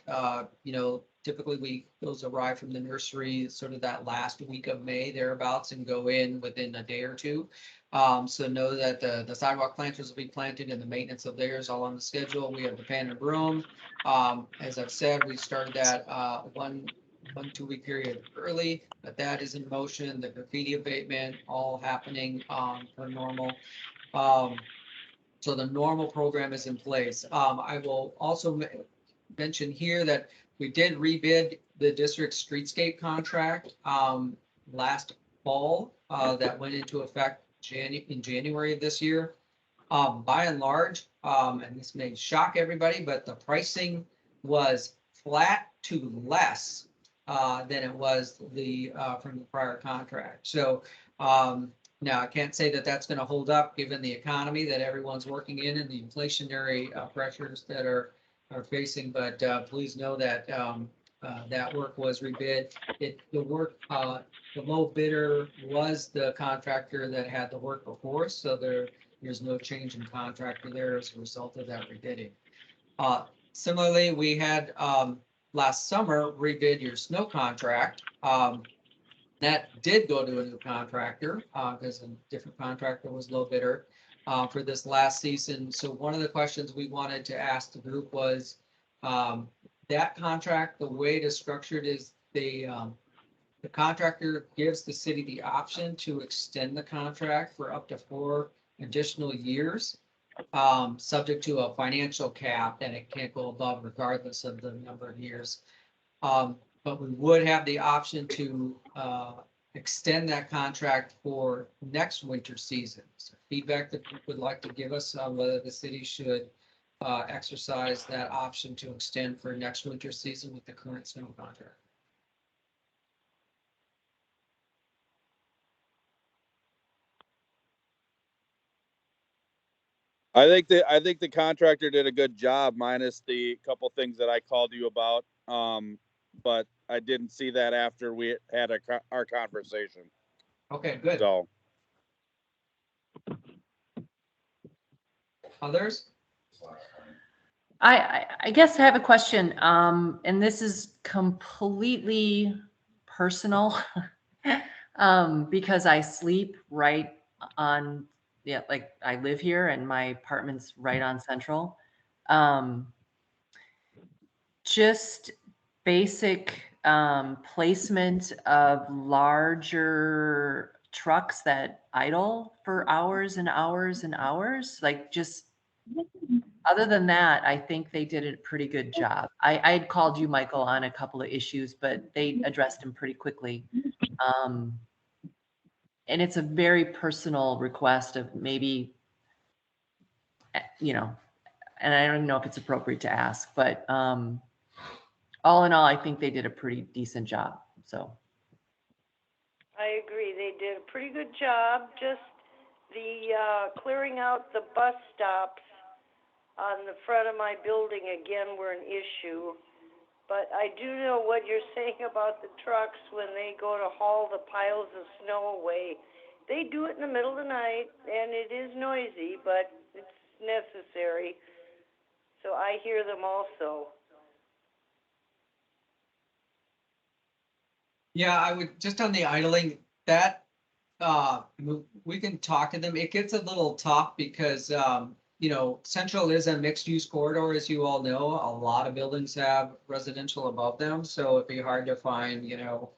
[SPEAKER 1] typically those arrive from the nursery sort of that last week of May thereabouts and go in within a day or two. So know that the sidewalk planters will be planted and the maintenance of theirs all on the schedule. We have the pan and broom. As I've said, we started that 1-2 week period early, but that is in motion. The graffiti abatement all happening per normal. So the normal program is in place. I will also mention here that we did rebid the district streetscape contract last fall. That went into effect in January of this year. By and large, and this may shock everybody, but the pricing was flat to less than it was from the prior contract. So Now, I can't say that that's going to hold up given the economy that everyone's working in and the inflationary pressures that are facing, but please know that that work was rebid. The low bidder was the contractor that had the work before, so there's no change in contractor there as a result of that rebidding. Similarly, we had last summer rebid your snow contract. That did go to a new contractor because a different contractor was low bidder for this last season. So one of the questions we wanted to ask the group was that contract, the way it is structured is the contractor gives the city the option to extend the contract for up to 4 additional years, subject to a financial cap, and it can't go above regardless of the number of years. But we would have the option to extend that contract for next winter season. So feedback that you would like to give us on whether the city should exercise that option to extend for next winter season with the current snow contract.
[SPEAKER 7] I think the contractor did a good job, minus the couple things that I called you about. But I didn't see that after we had our conversation.
[SPEAKER 1] Okay, good.
[SPEAKER 7] So,
[SPEAKER 1] others?
[SPEAKER 5] I guess I have a question, and this is completely personal, because I sleep right on, yeah, like I live here and my apartment's right on Central. Just basic placement of larger trucks that idle for hours and hours and hours, like just other than that, I think they did a pretty good job. I had called you, Michael, on a couple of issues, but they addressed them pretty quickly. And it's a very personal request of maybe, you know, and I don't even know if it's appropriate to ask, but all in all, I think they did a pretty decent job. So
[SPEAKER 2] I agree. They did a pretty good job. Just the clearing out the bus stops on the front of my building again were an issue. But I do know what you're saying about the trucks when they go to haul the piles of snow away. They do it in the middle of the night, and it is noisy, but it's necessary. So I hear them also.
[SPEAKER 1] Yeah, I would just on the idling that we can talk to them. It gets a little tough because you know, Central is a mixed use corridor, as you all know. A lot of buildings have residential above them, so it'd be hard to find, you know,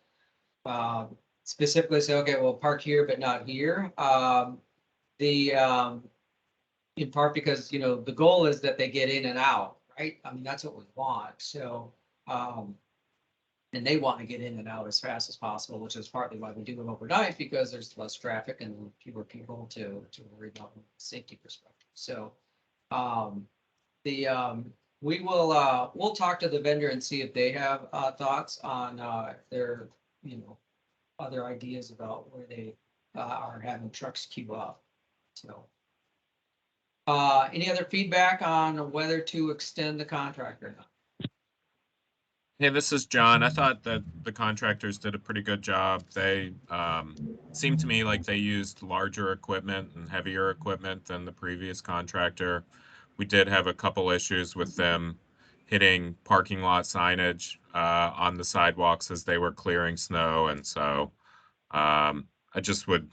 [SPEAKER 1] specifically say, okay, well, park here but not here. In part because, you know, the goal is that they get in and out, right? I mean, that's what we want. So and they want to get in and out as fast as possible, which is partly why we do it overnight, because there's less traffic and fewer people to worry about from a safety perspective. So we'll talk to the vendor and see if they have thoughts on their, you know, other ideas about where they are having trucks queue up. So any other feedback on whether to extend the contract or not?
[SPEAKER 4] Hey, this is John. I thought that the contractors did a pretty good job. They seemed to me like they used larger equipment and heavier equipment than the previous contractor. We did have a couple issues with them hitting parking lot signage on the sidewalks as they were clearing snow. And so I just would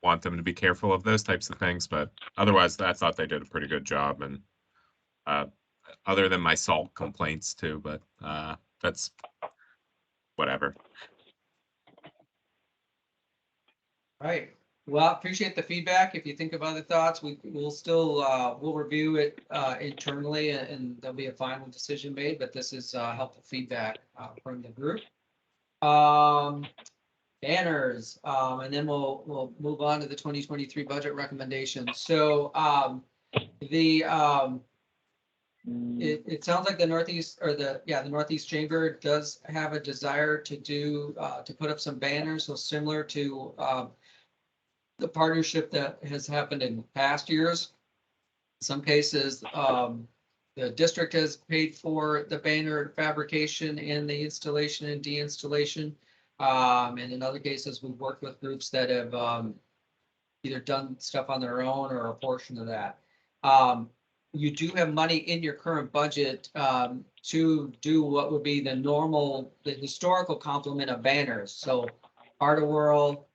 [SPEAKER 4] want them to be careful of those types of things. But otherwise, I thought they did a pretty good job. And other than my salt complaints too, but that's whatever.
[SPEAKER 1] All right. Well, appreciate the feedback. If you think of other thoughts, we'll still we'll review it internally, and there'll be a final decision made. But this is helpful feedback from the group. Banners, and then we'll move on to the 2023 budget recommendations. So it sounds like the Northeast or the Northeast Chamber does have a desire to do to put up some banners, so similar to the partnership that has happened in past years. In some cases, the district has paid for the banner fabrication and the installation and de-installation. And in other cases, we've worked with groups that have either done stuff on their own or a portion of that. You do have money in your current budget to do what would be the historical complement of banners. So Art of World,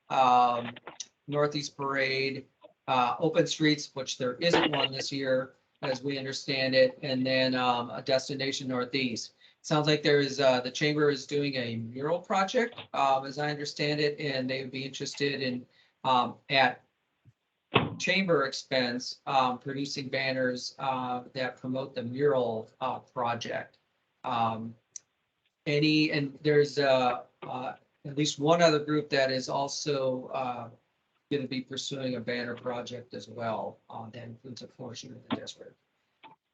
[SPEAKER 1] Northeast Parade, Open Streets, which there isn't one this year, as we understand it, and then a Destination Northeast. Sounds like there is the chamber is doing a mural project, as I understand it, and they would be interested in at chamber expense producing banners that promote the mural project. And there's at least one other group that is also going to be pursuing a banner project as well. That includes a portion of the district.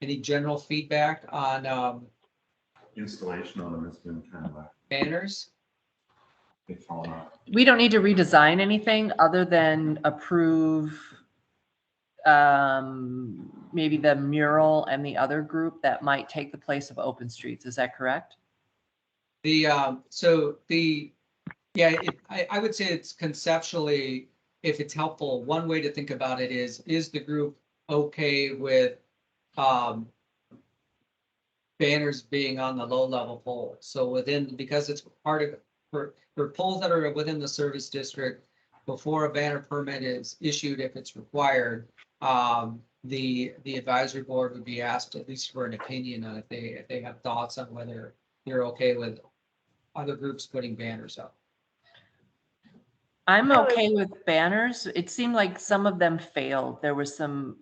[SPEAKER 1] Any general feedback on
[SPEAKER 10] installation on them has been kind of
[SPEAKER 1] banners?
[SPEAKER 10] they've fallen off.
[SPEAKER 5] We don't need to redesign anything other than approve maybe the mural and the other group that might take the place of Open Streets. Is that correct?
[SPEAKER 1] I would say it's conceptually, if it's helpful, one way to think about it is the group okay with banners being on the low level pole? So because it's part of, for poles that are within the service district, before a banner permit is issued, if it's required, the advisory board would be asked at least for an opinion on if they have thoughts on whether you're okay with other groups putting banners up.
[SPEAKER 5] I'm okay with banners. It seemed like some of them failed. There were some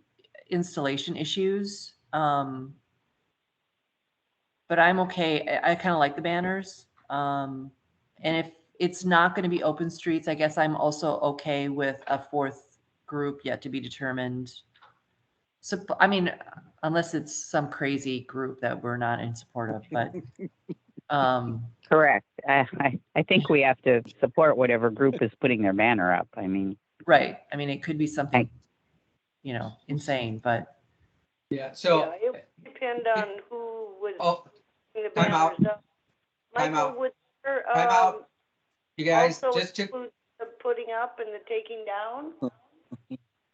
[SPEAKER 5] installation issues. But I'm okay. I kind of like the banners. And if it's not going to be Open Streets, I guess I'm also okay with a fourth group yet to be determined. So, I mean, unless it's some crazy group that we're not in support of, but.
[SPEAKER 8] Correct. I think we have to support whatever group is putting their banner up. I mean.
[SPEAKER 5] Right. I mean, it could be something, insane, but.
[SPEAKER 1] Yeah, so.
[SPEAKER 2] Yeah, it would depend on who was putting the
[SPEAKER 1] time out.
[SPEAKER 2] banners up.
[SPEAKER 1] Time
[SPEAKER 2] Michael,
[SPEAKER 1] out.
[SPEAKER 2] would there,
[SPEAKER 1] Time out. You guys,
[SPEAKER 2] also
[SPEAKER 1] just to.
[SPEAKER 2] include the putting up and the taking down?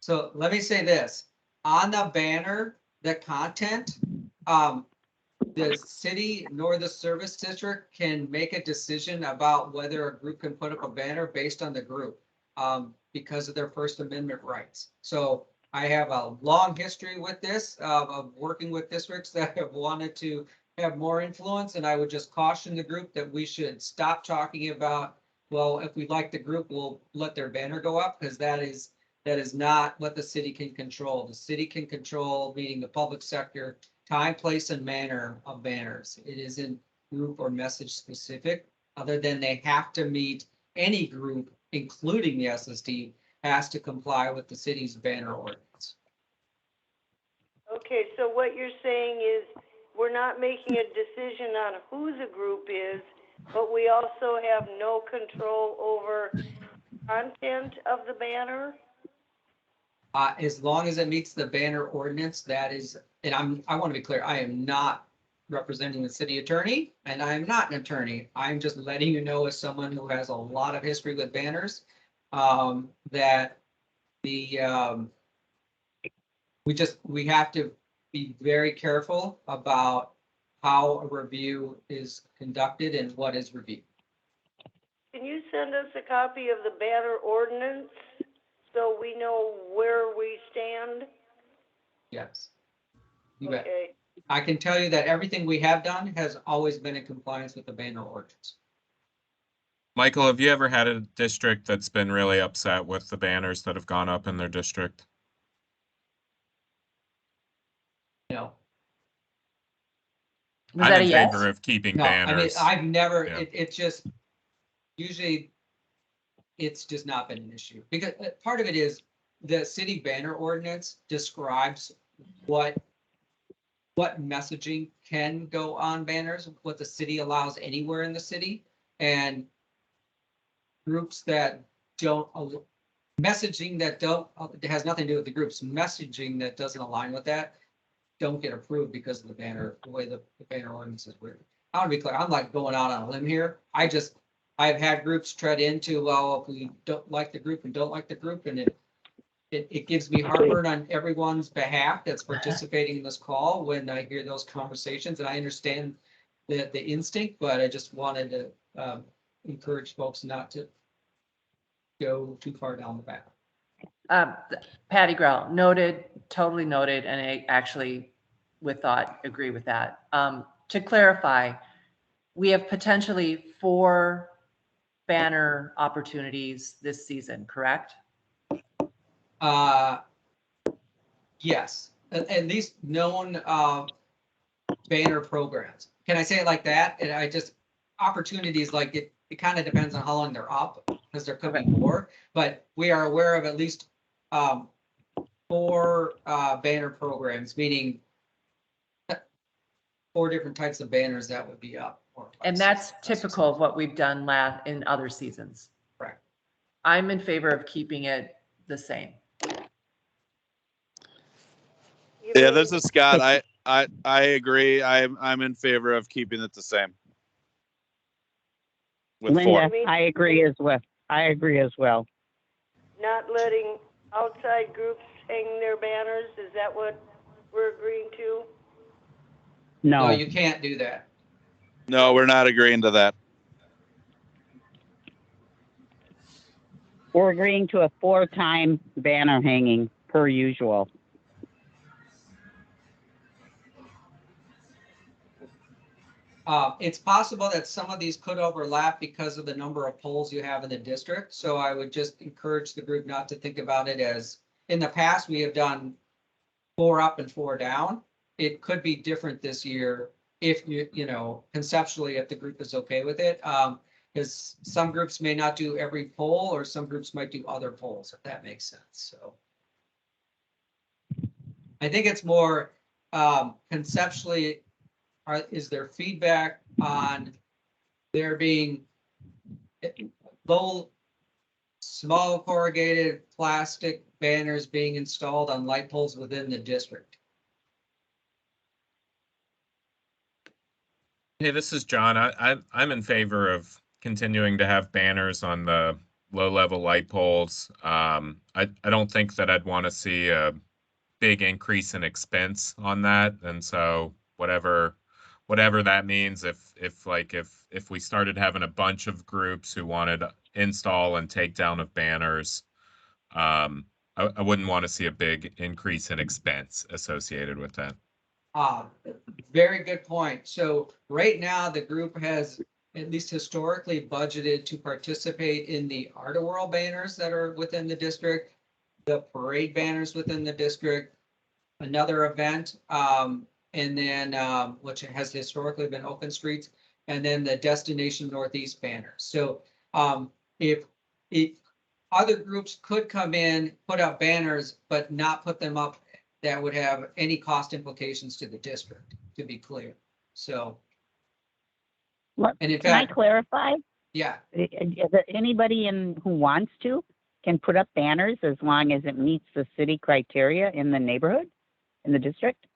[SPEAKER 1] So let me say this, on the banner, the content, the city nor the service district can make a decision about whether a group can put up a banner based on the group, because of their First Amendment rights. So I have a long history with this, of working with districts that have wanted to have more influence, and I would just caution the group that we should stop talking about, well, if we like the group, we'll let their banner go up, because that is not what the city can control. The city can control, meaning the public sector, time, place, and manner of banners. It isn't group or message specific, other than they have to meet, any group, including the SSD, has to comply with the city's banner ordinance.
[SPEAKER 2] Okay, so what you're saying is we're not making a decision on who the group is, but we also have no control over content of the banner?
[SPEAKER 1] As long as it meets the banner ordinance, that is, and I want to be clear, I am not representing the city attorney, and I am not an attorney. I'm just letting you know, as someone who has a lot of history with banners, that we have to be very careful about how a review is conducted and what is reviewed.
[SPEAKER 2] Can you send us a copy of the banner ordinance so we know where we stand?
[SPEAKER 1] Yes. You bet.
[SPEAKER 2] Okay.
[SPEAKER 1] I can tell you that everything we have done has always been in compliance with the banner ordinance.
[SPEAKER 4] Michael, have you ever had a district that's been really upset with the banners that have gone up in their district?
[SPEAKER 1] No.
[SPEAKER 5] Was
[SPEAKER 4] I'm
[SPEAKER 5] that a
[SPEAKER 4] in
[SPEAKER 5] yes?
[SPEAKER 4] favor of keeping
[SPEAKER 1] No, I mean,
[SPEAKER 4] banners.
[SPEAKER 1] I've never,
[SPEAKER 4] Yeah.
[SPEAKER 1] it's just, usually it's just not been an issue. Because part of it is the city banner ordinance describes what messaging can go on banners, what the city allows anywhere in the city. And groups that don't messaging that it has nothing to do with the groups, messaging that doesn't align with that don't get approved because of the banner, the way the banner ordinance is written. I want to be clear, I'm like going out on a limb here. I've had groups tread into, well, if we don't like the group and don't like the group, and it gives me heartburn on everyone's behalf that's participating in this call when I hear those conversations, and I understand the instinct, but I just wanted to encourage folks not to go too far down the path.
[SPEAKER 5] Patty Grell, noted, totally noted, and I actually, with thought, agree with that. To clarify, we have potentially 4 banner opportunities this season, correct?
[SPEAKER 1] Yes, at least known banner programs. Can I say it like that? And I just, opportunities, like it kind of depends on how long they're up, because there could be more, but we are aware of at least 4 banner programs, meaning 4 different types of banners that would be up.
[SPEAKER 5] And that's typical of what we've done in other seasons.
[SPEAKER 1] Correct.
[SPEAKER 5] I'm in favor of keeping it the same.
[SPEAKER 7] Yeah, this is Scott. I agree. I'm in favor of keeping it the same. With
[SPEAKER 8] Linda,
[SPEAKER 7] 4.
[SPEAKER 8] I agree as well. I agree as well.
[SPEAKER 2] Not letting outside groups hang their banners, is that what we're agreeing to?
[SPEAKER 1] No,
[SPEAKER 8] No,
[SPEAKER 1] you can't do that.
[SPEAKER 7] No, we're not agreeing to that.
[SPEAKER 8] we're agreeing to a 4-time banner hanging per usual.
[SPEAKER 1] It's possible that some of these could overlap because of the number of polls you have in the district. So I would just encourage the group not to think about it as, in the past, we have done 4 up and 4 down. It could be different this year if you know, conceptually, if the group is okay with it. Because some groups may not do every poll, or some groups might do other polls, if that makes sense. So I think it's more conceptually, is there feedback on there being small corrugated plastic banners being installed on light poles within the district?
[SPEAKER 4] Hey, this is John. I'm in favor of continuing to have banners on the low-level light poles. I don't think that I'd want to see a big increase in expense on that, and so whatever that means, if we started having a bunch of groups who wanted install and takedown of banners, I wouldn't want to see a big increase in expense associated with that.
[SPEAKER 1] Very good point. So right now, the group has, at least historically, budgeted to participate in the Art of World banners that are within the district, the parade banners within the district, another event, and then which has historically been Open Streets, and then the Destination Northeast banner. So if other groups could come in, put up banners, but not put them up that would have any cost implications to the district, to be clear. So, and in
[SPEAKER 8] Can I
[SPEAKER 1] fact,
[SPEAKER 8] clarify?
[SPEAKER 1] yeah,
[SPEAKER 8] Is there anybody who wants to can put up banners as long as it meets the city criteria in the neighborhood, in the district?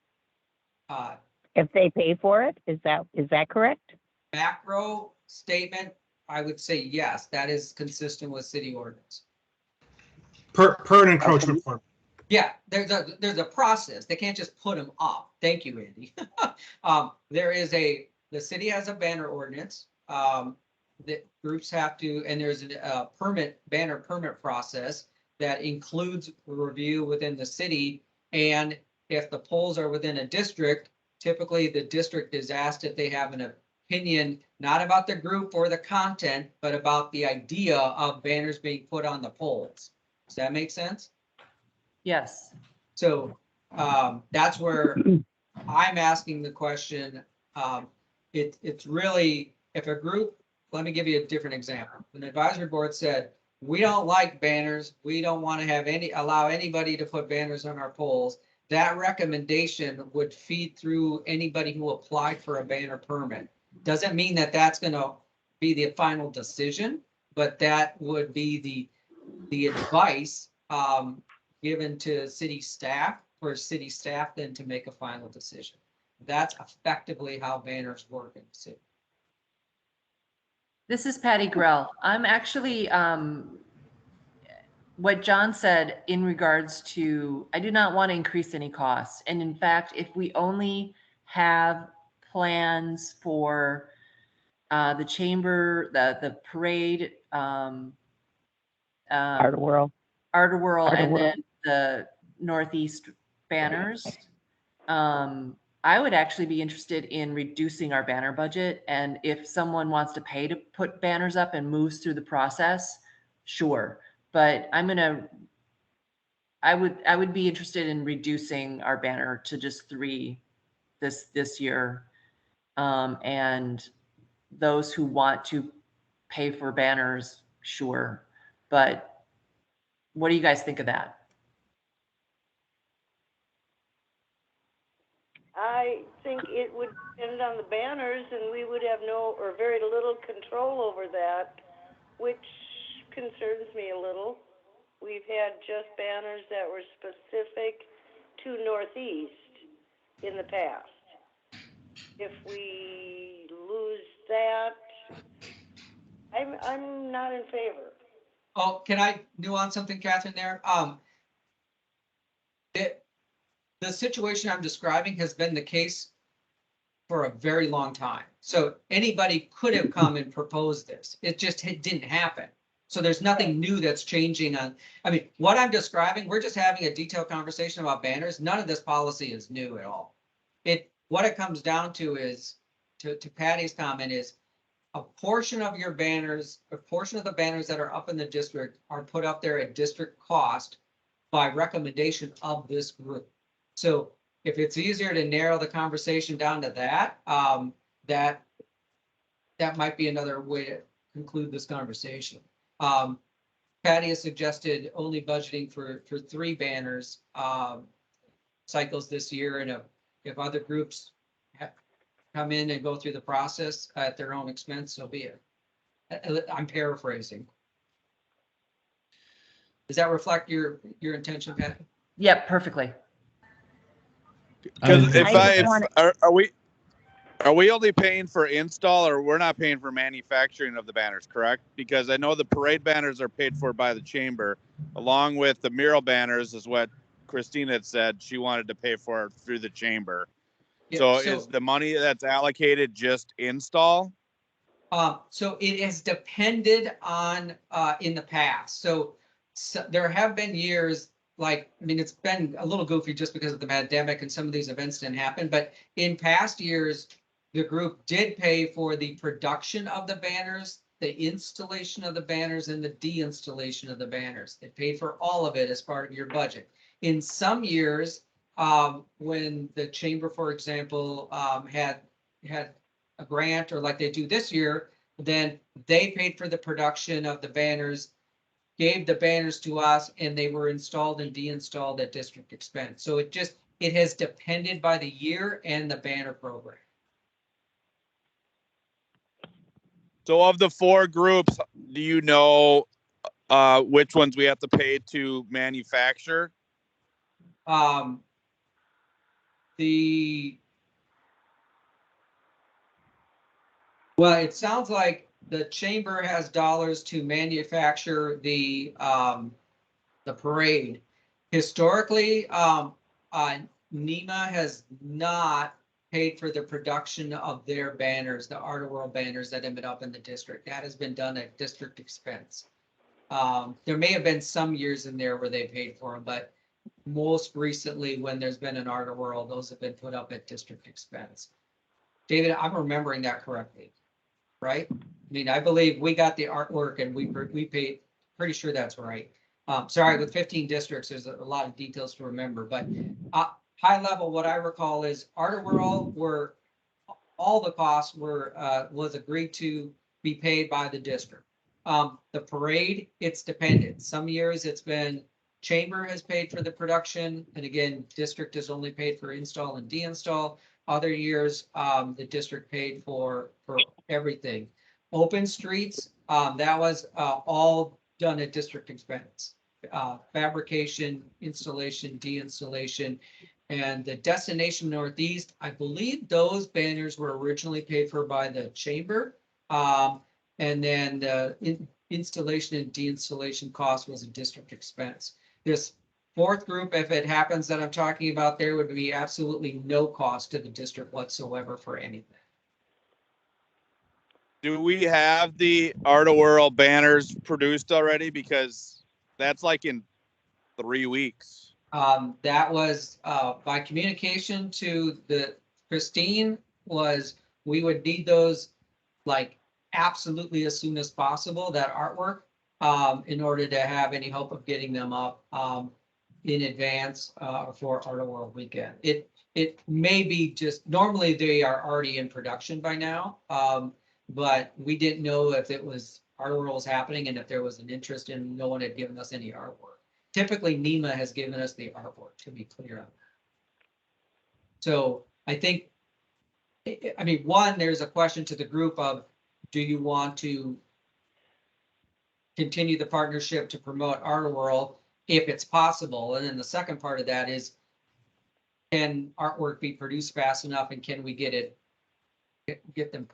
[SPEAKER 8] If they pay for it, is that correct?
[SPEAKER 1] macro statement, I would say yes, that is consistent with city ordinance.
[SPEAKER 11] Per an encroachment form.
[SPEAKER 1] Yeah, there's a process. They can't just put them up. Thank you, Andy. The city has a banner ordinance that groups have to, and there's a banner permit process that includes review within the city. And if the polls are within a district, typically the district is asked if they have an opinion, not about the group or the content, but about the idea of banners being put on the polls. Does that make sense?
[SPEAKER 5] Yes.
[SPEAKER 1] So that's where I'm asking the question. It's really, if a group, let me give you a different example. An advisory board said, we don't like banners. We don't want to allow anybody to put banners on our polls. That recommendation would feed through anybody who applied for a banner permit. Doesn't mean that that's going to be the final decision, but that would be the advice given to city staff for city staff then to make a final decision. That's effectively how banners work in the city.
[SPEAKER 5] This is Patty Grell. I'm actually, what John said in regards to, I do not want to increase any costs. And in fact, if we only have plans for the chamber, the parade,
[SPEAKER 8] Art World.
[SPEAKER 5] Art World, and
[SPEAKER 8] World.
[SPEAKER 5] then the Northeast banners, I would actually be interested in reducing our banner budget. And if someone wants to pay to put banners up and moves through the process, sure. But I would be interested in reducing our banner to just 3 this year. And those who want to pay for banners, sure. But what do you guys think of that?
[SPEAKER 2] I think it would depend on the banners, and we would have no or very little control over that, which concerns me a little. We've had just banners that were specific to Northeast in the past. If we lose that, I'm not in favor.
[SPEAKER 1] Oh, can I nuance something, Catherine, there? The situation I'm describing has been the case for a very long time. So anybody could have come and proposed this. It didn't happen. So there's nothing new that's changing on, I mean, what I'm describing, we're just having a detailed conversation about banners. None of this policy is new at all. What it comes down to is, to Patty's comment, is a portion of your banners, a portion of the banners that are up in the district are put up there at district cost by recommendation of this group. So if it's easier to narrow the conversation down to that, that might be another way to conclude this conversation. Patty has suggested only budgeting for 3 banners cycles this year, and if other groups come in and go through the process at their own expense, so be it. I'm paraphrasing. Does that reflect your intention, Patty?
[SPEAKER 5] Yep, perfectly.
[SPEAKER 7] Because are we only paying for install, or we're not paying for manufacturing of the banners, correct? Because I know the parade banners are paid for by the chamber, along with the mural banners is what Christine had said she wanted to pay for through the chamber.
[SPEAKER 1] Yeah,
[SPEAKER 7] so is the money that's allocated just install?
[SPEAKER 1] So it has depended on in the past. So there have been years, like, I mean, it's been a little goofy just because of the pandemic and some of these events didn't happen. But in past years, the group did pay for the production of the banners, the installation of the banners, and the deinstallation of the banners. They paid for all of it as part of your budget. In some years, when the chamber, for example, had a grant, or like they do this year, then they paid for the production of the banners, gave the banners to us, and they were installed and deinstalled at district expense. So it has depended by the year and the banner program.
[SPEAKER 7] So of the 4 groups, do you know which ones we have to pay to manufacture?
[SPEAKER 1] Well, it sounds like the chamber has dollars to manufacture the parade. Historically, NEMA has not paid for the production of their banners, the Art of World banners that ended up in the district. That has been done at district expense. There may have been some years in there where they paid for them, but most recently, when there's been an Art of World, those have been put up at district expense. David, I'm remembering that correctly, right? I mean, I believe we got the artwork and we paid, pretty sure that's right. Sorry, with 15 districts, there's a lot of details to remember, but high level, what I recall is Art of World were, all the costs were, was agreed to be paid by the district. The parade, it's dependent. Some years it's been chamber has paid for the production, and again, district has only paid for install and deinstall. Other years, the district paid for everything. Open streets, that was all done at district expense. Fabrication, installation, de-installation, and the Destination Northeast, I believe those banners were originally paid for by the chamber. And then the installation and de-installation cost was a district expense. This fourth group, if it happens that I'm talking about, there would be absolutely no cost to the district whatsoever for anything.
[SPEAKER 7] Do we have the Art of World banners produced already? Because that's like in 3 weeks.
[SPEAKER 1] That was by communication to the Christine was we would need those like absolutely as soon as possible, that artwork, in order to have any hope of getting them up in advance for Art of World weekend. It may be just, normally they are already in production by now, but we didn't know if it was Art of World was happening and if there was an interest, and no one had given us any artwork. Typically, NEMA has given us the artwork, to be clear on that. So I think, I mean, one, there's a question to the group of, do you want to continue the partnership to promote Art of World if it's possible? And then the second part of that is, can artwork be produced fast enough, and can we get them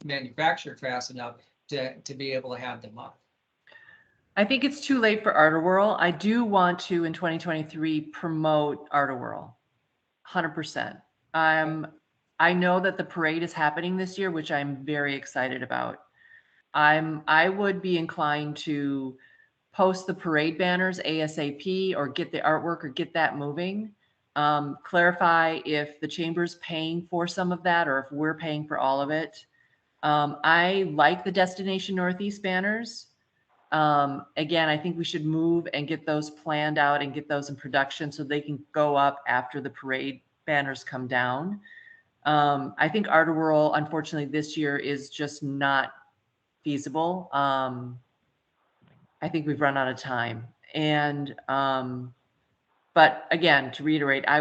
[SPEAKER 1] manufactured fast enough to be able to have them up?
[SPEAKER 5] I think it's too late for Art of World. I do want to, in 2023, promote Art of World, 100%. I know that the parade is happening this year, which I'm very excited about. I would be inclined to post the parade banners ASAP, or get the artwork, or get that moving. Clarify if the chamber's paying for some of that, or if we're paying for all of it. I like the Destination Northeast banners. Again, I think we should move and get those planned out and get those in production so they can go up after the parade banners come down. I think Art of World, unfortunately, this year is just not feasible. I think we've run out of time. And, but again, to reiterate, I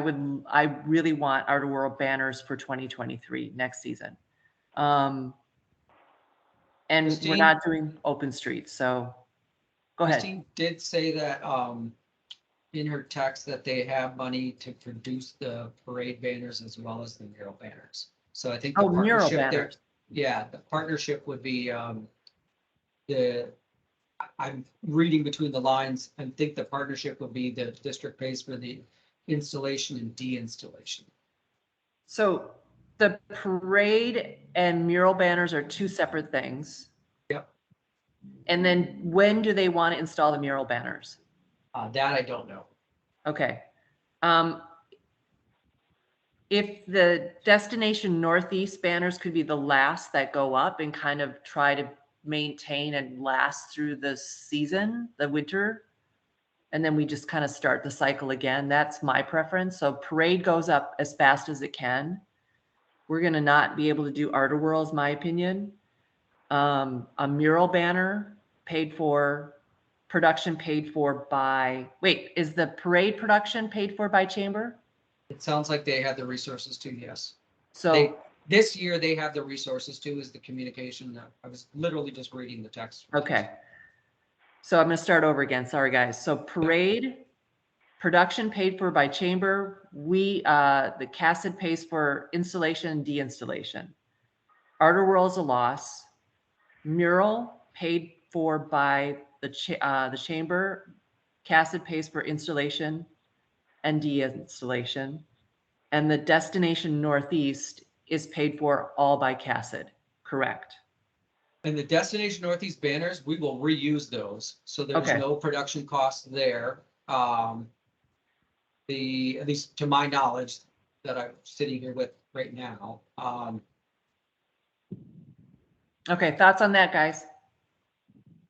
[SPEAKER 5] really want Art of World banners for 2023, next season. And
[SPEAKER 1] Christine?
[SPEAKER 5] we're not doing open streets, so go ahead.
[SPEAKER 1] Christine did say that in her text that they have money to produce the parade banners as well as the mural banners. So I think the
[SPEAKER 5] mural
[SPEAKER 1] partnership there,
[SPEAKER 5] banners.
[SPEAKER 1] yeah, the partnership would be I'm reading between the lines. I think the partnership would be the district pays for the installation and de-installation.
[SPEAKER 5] So the parade and mural banners are two separate things.
[SPEAKER 1] Yep.
[SPEAKER 5] And then when do they want to install the mural banners?
[SPEAKER 1] That I don't know.
[SPEAKER 5] Okay. If the Destination Northeast banners could be the last that go up and kind of try to maintain and last through the season, the winter, and then we just kind of start the cycle again, that's my preference. So parade goes up as fast as it can. We're going to not be able to do Art of World, is my opinion. A mural banner paid for, production paid for by, wait, is the parade production paid for by chamber?
[SPEAKER 1] It sounds like they have the resources to, yes.
[SPEAKER 5] So
[SPEAKER 1] this year they have the resources to, is the communication. I was literally just reading the text.
[SPEAKER 5] okay. So I'm going to start over again. Sorry, guys. So parade, production paid for by chamber. The CACID pays for installation and de-installation. Art of World is a loss. Mural paid for by the chamber. CACID pays for installation and de-installation. And the Destination Northeast is paid for all by CACID, correct?
[SPEAKER 1] And the Destination Northeast banners, we will reuse those. So there's
[SPEAKER 5] Okay.
[SPEAKER 1] no production costs there. At least to my knowledge that I'm sitting here with right now.
[SPEAKER 7] Okay, thoughts on that, guys?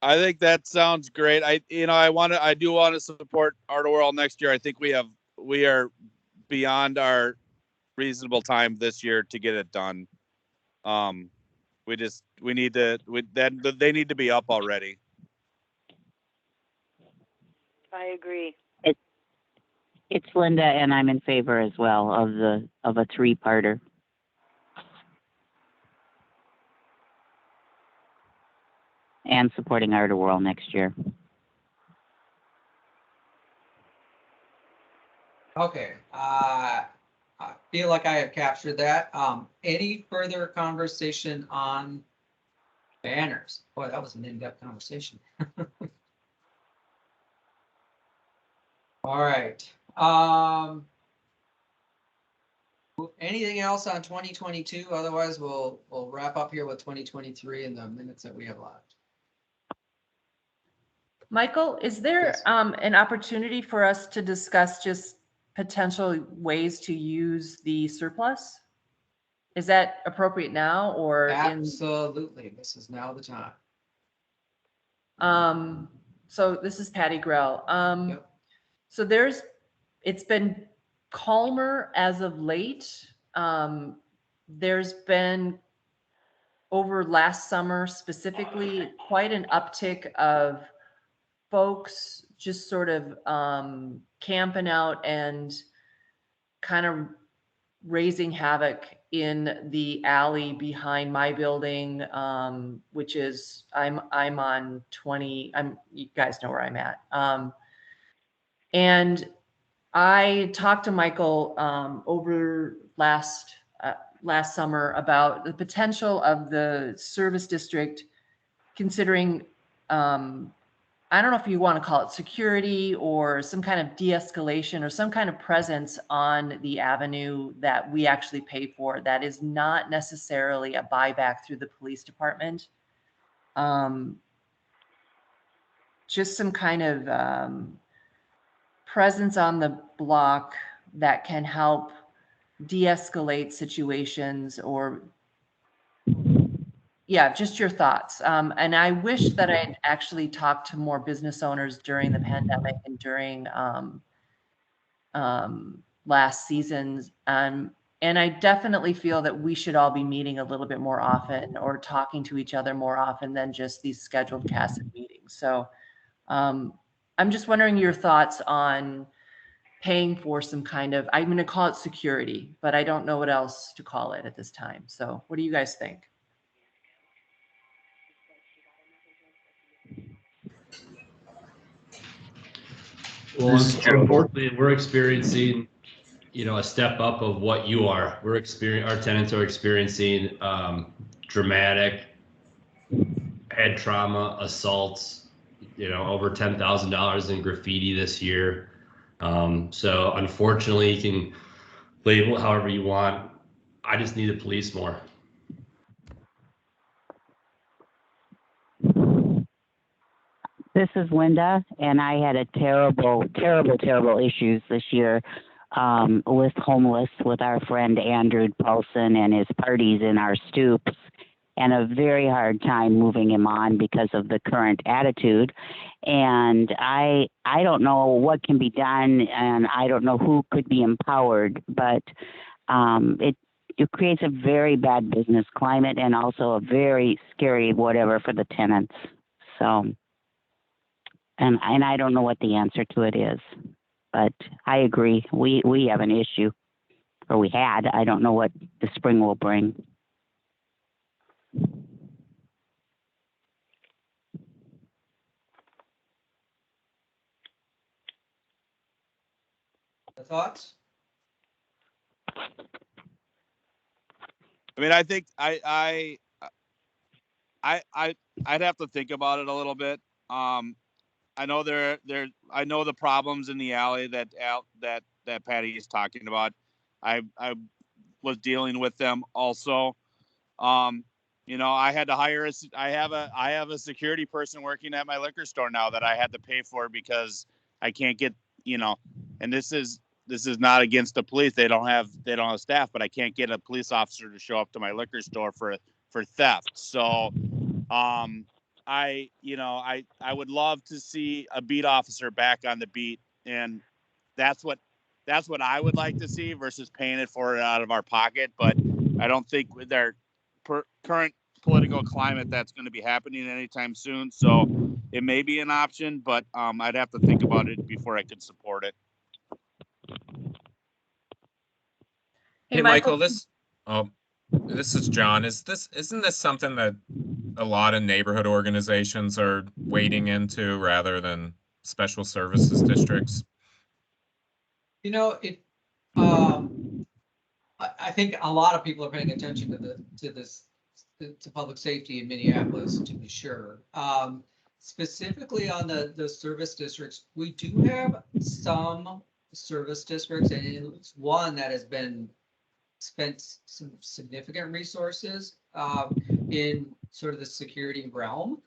[SPEAKER 12] I think that sounds great. I do want to support Art of World next year. I think we are beyond our reasonable time this year to get it done. They need to be up already.
[SPEAKER 2] I agree.
[SPEAKER 8] It's Linda, and I'm in favor as well of a three-parter. And supporting Art of World next year.
[SPEAKER 1] Okay, I feel like I have captured that. Any further conversation on banners? Boy, that was an in-depth conversation. All right. Anything else on 2022? Otherwise, we'll wrap up here with 2023 in the minutes that we have left.
[SPEAKER 5] Michael, is there
[SPEAKER 1] Yes.
[SPEAKER 5] An opportunity for us to discuss just potential ways to use the surplus? Is that appropriate now or
[SPEAKER 1] Absolutely. This is now the time.
[SPEAKER 5] So this is Patty Grell.
[SPEAKER 1] Yep.
[SPEAKER 5] So it's been calmer as of late. There's been over last summer specifically quite an uptick of folks just sort of camping out and kind of raising havoc in the alley behind my building, which is I'm on 20. You guys know where I'm at. And I talked to Michael over last summer about the potential of the service district considering I don't know if you want to call it security or some kind of de-escalation or some kind of presence on the avenue that we actually pay for that is not necessarily a buyback through the police department. Just some kind of presence on the block that can help de-escalate situations or yeah, just your thoughts. And I wish that I'd actually talked to more business owners during the pandemic and during last seasons. And I definitely feel that we should all be meeting a little bit more often or talking to each other more often than just these scheduled CACID meetings. So I'm just wondering your thoughts on paying for some kind of, I'm going to call it security, but I don't know what else to call it at this time. So what do you guys think?
[SPEAKER 3] Well, unfortunately, we're experiencing, a step up of what you are. Our tenants are experiencing dramatic head trauma, assaults, over $10,000 in graffiti this year. So unfortunately, you can label it however you want. I just need the police more.
[SPEAKER 8] This is Linda, and I had a terrible issues this year with homeless with our friend Andrew Paulson and his parties in our stoops, and a very hard time moving him on because of the current attitude. And I don't know what can be done, and I don't know who could be empowered, but it creates a very bad business climate and also a very scary whatever for the tenants. So. And I don't know what the answer to it is, but I agree. We have an issue, or we had. I don't know what the spring will bring.
[SPEAKER 1] The thoughts?
[SPEAKER 12] I mean, I think I'd have to think about it a little bit. I know I know the problems in the alley that Patty is talking about. I was dealing with them also. I had to hire I have a security person working at my liquor store now that I had to pay for because I can't get, and this is not against the police. They don't have staff, but I can't get a police officer to show up to my liquor store for theft. So, I would love to see a beat officer back on the beat, and that's what I would like to see versus paying it for it out of our pocket. But I don't think with their current political climate that's going to be happening anytime soon. So it may be an option, but I'd have to think about it before I could support it.
[SPEAKER 4] Hey, Michael, this is John. Isn't this something that a lot of neighborhood organizations are wading into rather than special services districts?
[SPEAKER 1] You know, I think a lot of people are paying attention to public safety in Minneapolis, to be sure. Specifically on the service districts, we do have some service districts, and it's one that has been spent some significant resources in sort of the security realm,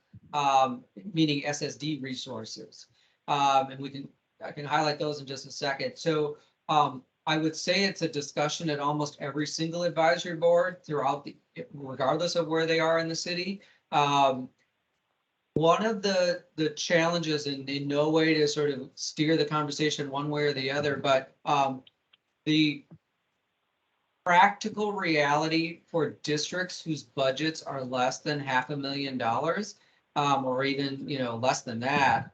[SPEAKER 1] meaning SSD resources. And I can highlight those in just a second. So I would say it's a discussion at almost every single advisory board throughout regardless of where they are in the city. One of the challenges, and in no way to sort of steer the conversation one way or the other, but the practical reality for districts whose budgets are less than $500,000, or even less than that,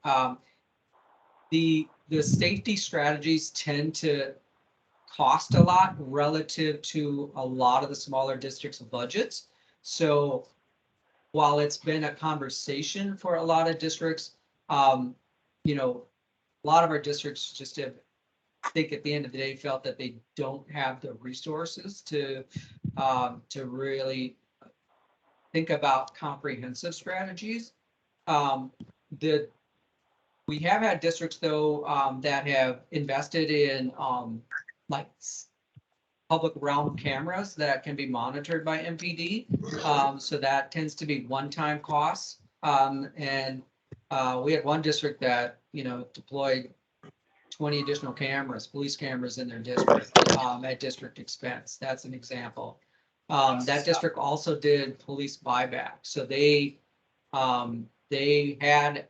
[SPEAKER 1] the safety strategies tend to cost a lot relative to a lot of the smaller districts' budgets. So while it's been a conversation for a lot of districts, a lot of our districts just have, I think at the end of the day, felt that they don't have the resources to really think about comprehensive strategies. We have had districts though that have invested in like public realm cameras that can be monitored by MPD. So that tends to be one-time costs. And we had one district that deployed 20 additional cameras, police cameras in their district at district expense. That's an example. That district also did police buyback. So they had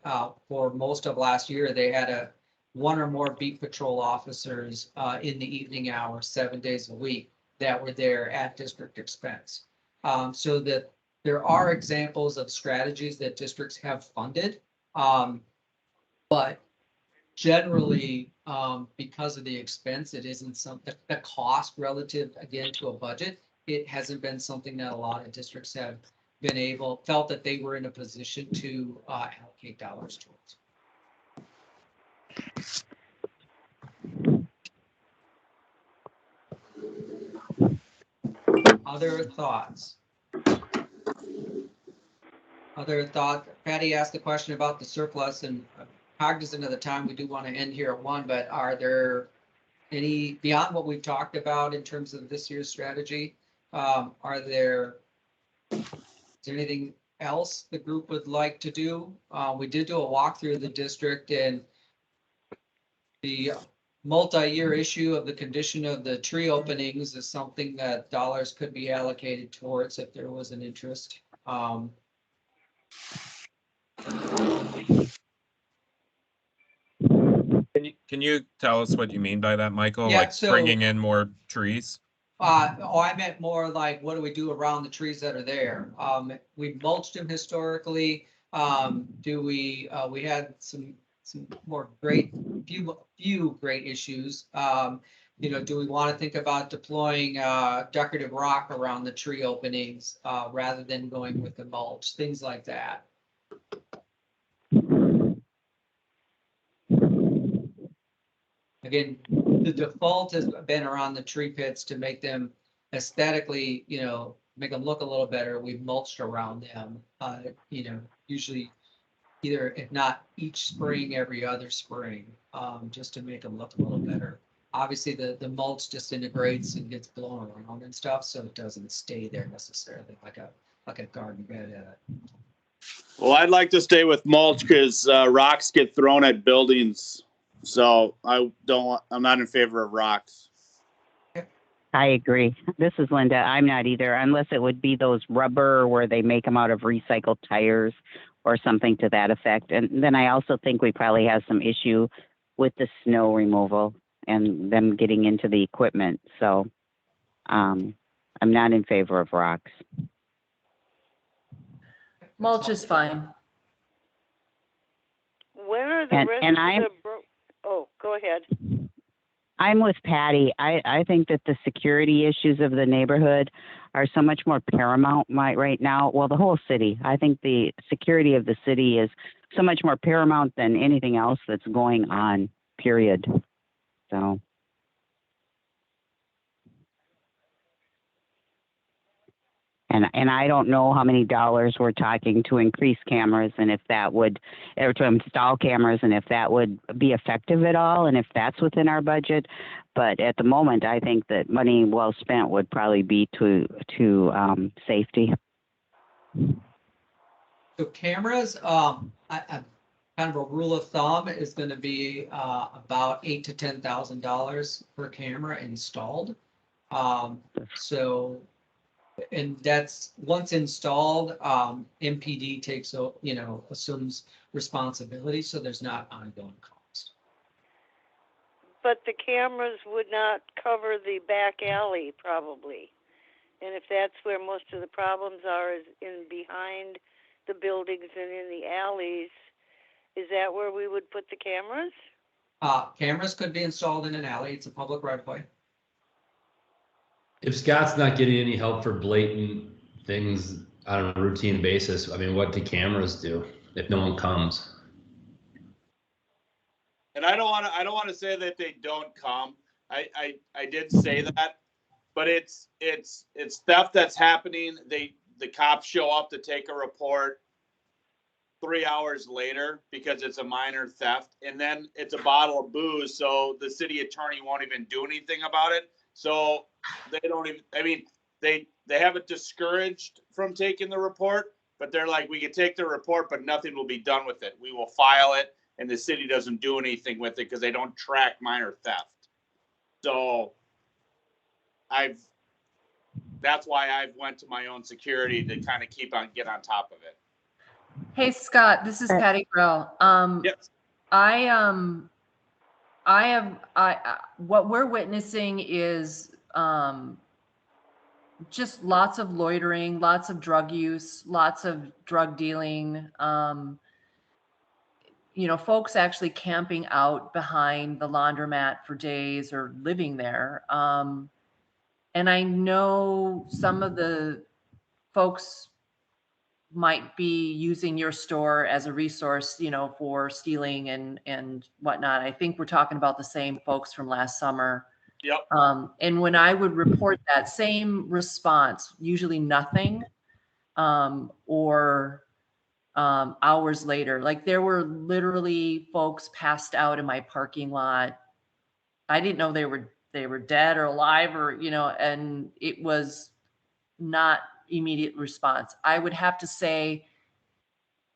[SPEAKER 1] for most of last year, they had one or more beat patrol officers in the evening hours, 7 days a week, that were there at district expense. So that there are examples of strategies that districts have funded, but generally, because of the expense, it isn't something, the cost relative, again, to a budget, it hasn't been something that a lot of districts have felt that they were in a position to allocate dollars towards. Other thoughts? Patty asked the question about the surplus, and cognizant of the time, we do want to end here at 1, but are there any, beyond what we've talked about in terms of this year's strategy, is there anything else the group would like to do? We did do a walkthrough of the district, and the multi-year issue of the condition of the tree openings is something that dollars could be allocated towards if there was an interest.
[SPEAKER 4] Can you tell us what you mean by that, Michael?
[SPEAKER 1] Yeah,
[SPEAKER 4] like
[SPEAKER 1] so,
[SPEAKER 4] bringing in more trees?
[SPEAKER 1] I meant more like, what do we do around the trees that are there? We've mulched them historically. We had some more few great issues. Do we want to think about deploying decorative rock around the tree openings rather than going with the mulch, things like that? Again, the default has been around the tree pits to make them aesthetically, make them look a little better. We've mulched around them, usually either, if not each spring, every other spring, just to make them look a little better. Obviously, the mulch disintegrates and gets blown around and stuff, so it doesn't stay there necessarily like a garden bed.
[SPEAKER 12] Well, I'd like to stay with mulch because rocks get thrown at buildings. So I'm not in favor of rocks.
[SPEAKER 8] I agree. This is Linda. I'm not either, unless it would be those rubber where they make them out of recycled tires or something to that effect. And then I also think we probably have some issue with the snow removal and them getting into the equipment. So I'm not in favor of rocks.
[SPEAKER 5] Mulch is fine.
[SPEAKER 2] When are the rest of the oh, go ahead.
[SPEAKER 8] I'm with Patty. I think that the security issues of the neighborhood are so much more paramount right now. Well, the whole city. I think the security of the city is so much more paramount than anything else that's going on, period. So And I don't know how many dollars we're talking to increase cameras and if that would, or to install cameras and if that would be effective at all and if that's within our budget. But at the moment, I think that money well spent would probably be to safety.
[SPEAKER 1] So cameras, kind of a rule of thumb is going to be about $8,000 to $10,000 per camera installed. So, and that's once installed, MPD takes, assumes responsibility, so there's not ongoing cost.
[SPEAKER 2] But the cameras would not cover the back alley probably. And if that's where most of the problems are, is in behind the buildings and in the alleys, is that where we would put the cameras?
[SPEAKER 1] Cameras could be installed in an alley. It's a public right of way.
[SPEAKER 3] If Scott's not getting any help for blatant things on a routine basis, I mean, what do cameras do if no one comes?
[SPEAKER 12] And I don't want to say that they don't come. I did say that, but it's theft that's happening. The cops show up to take a report 3 hours later because it's a minor theft, and then it's a bottle of booze, so the city attorney won't even do anything about it. So they don't even, I mean, they have it discouraged from taking the report, but they're like, we can take the report, but nothing will be done with it. We will file it, and the city doesn't do anything with it because they don't track minor theft. So that's why I've went to my own security to kind of get on top of it.
[SPEAKER 5] Hey, Scott, this is Patty Grell.
[SPEAKER 12] Yes.
[SPEAKER 5] What we're witnessing is just lots of loitering, lots of drug use, lots of drug dealing. Folks actually camping out behind the laundromat for days or living there. And I know some of the folks might be using your store as a resource, for stealing and whatnot. I think we're talking about the same folks from last summer.
[SPEAKER 12] Yep.
[SPEAKER 5] And when I would report that same response, usually nothing, or hours later, like there were literally folks passed out in my parking lot. I didn't know they were dead or alive or, and it was not immediate response. I would have to say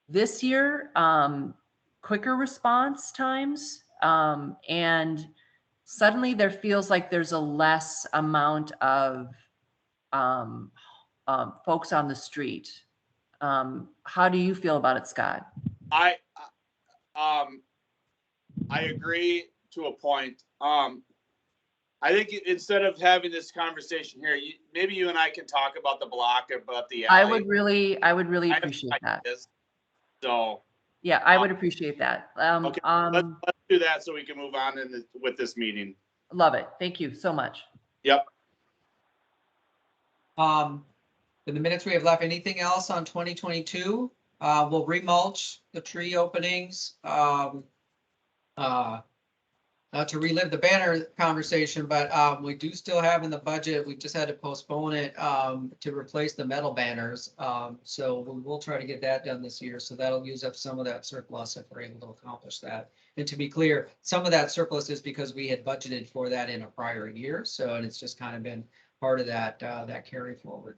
[SPEAKER 5] this year, quicker response times, and suddenly there feels like there's a less amount of folks on the street. How do you feel about it, Scott?
[SPEAKER 12] I agree to a point. I think instead of having this conversation here, maybe you and I can talk about the block, about the alley.
[SPEAKER 5] I would really appreciate that.
[SPEAKER 12] So
[SPEAKER 5] yeah, I would appreciate that.
[SPEAKER 12] Okay, let's do that so we can move on with this meeting.
[SPEAKER 5] Love it. Thank you so much.
[SPEAKER 12] Yep.
[SPEAKER 1] In the minutes we have left, anything else on 2022? We'll remulch the tree openings. Not to relive the banner conversation, but we do still have in the budget, we just had to postpone it to replace the metal banners. So we will try to get that done this year. So that'll use up some of that surplus if we're able to accomplish that. And to be clear, some of that surplus is because we had budgeted for that in a prior year. So, and it's just kind of been part of that carry forward.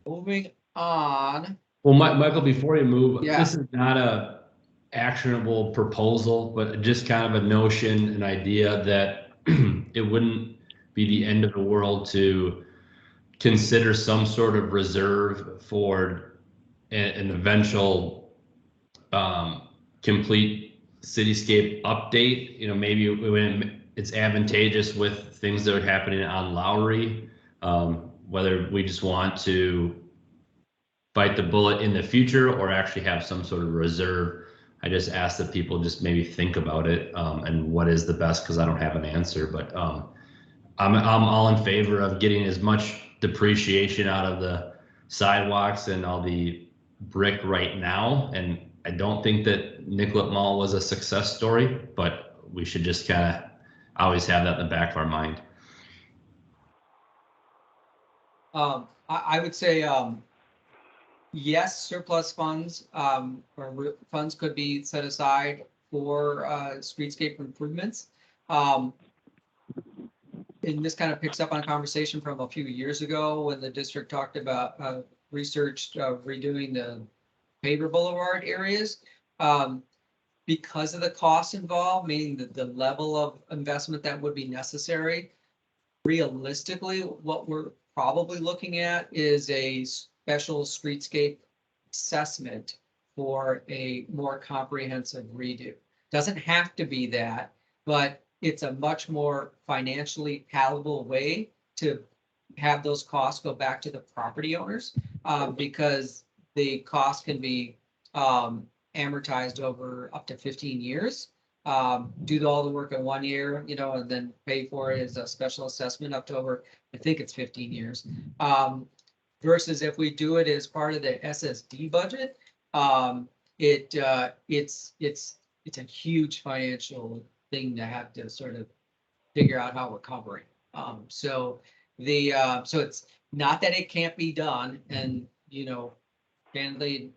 [SPEAKER 1] Moving on.
[SPEAKER 3] Well, Michael, before you move,
[SPEAKER 1] Yeah.
[SPEAKER 3] This is not a actionable proposal, but just kind of a notion, an idea that it wouldn't be the end of the world to consider some sort of reserve for an eventual complete cityscape update. Maybe when it's advantageous with things that are happening on Lowry, whether we just want to bite the bullet in the future or actually have some sort of reserve. I just ask that people just maybe think about it and what is the best, because I don't have an answer, but I'm all in favor of getting as much depreciation out of the sidewalks and all the brick right now. And I don't think that Nicollet Mall was a success story, but we should just kind of always have that in the back of our mind.
[SPEAKER 1] I would say, yes, surplus funds, funds could be set aside for, streetscape improvements. And this kind of picks up on a conversation from a few years ago when the district talked about, researched, redoing the paver boulevard areas. Because of the costs involved, meaning that the level of investment that would be necessary, realistically, what we're probably looking at is a special streetscape assessment for a more comprehensive redo. Doesn't have to be that, but it's a much more financially palatable way to have those costs go back to the property owners, because the cost can be amortized over up to 15 years. Do all the work in 1 year, and then pay for it as a special assessment up to over, I think it's 15 years. Versus if we do it as part of the SSD budget, it's a huge financial thing to have to sort of figure out how we're covering. So it's not that it can't be done, and candidly,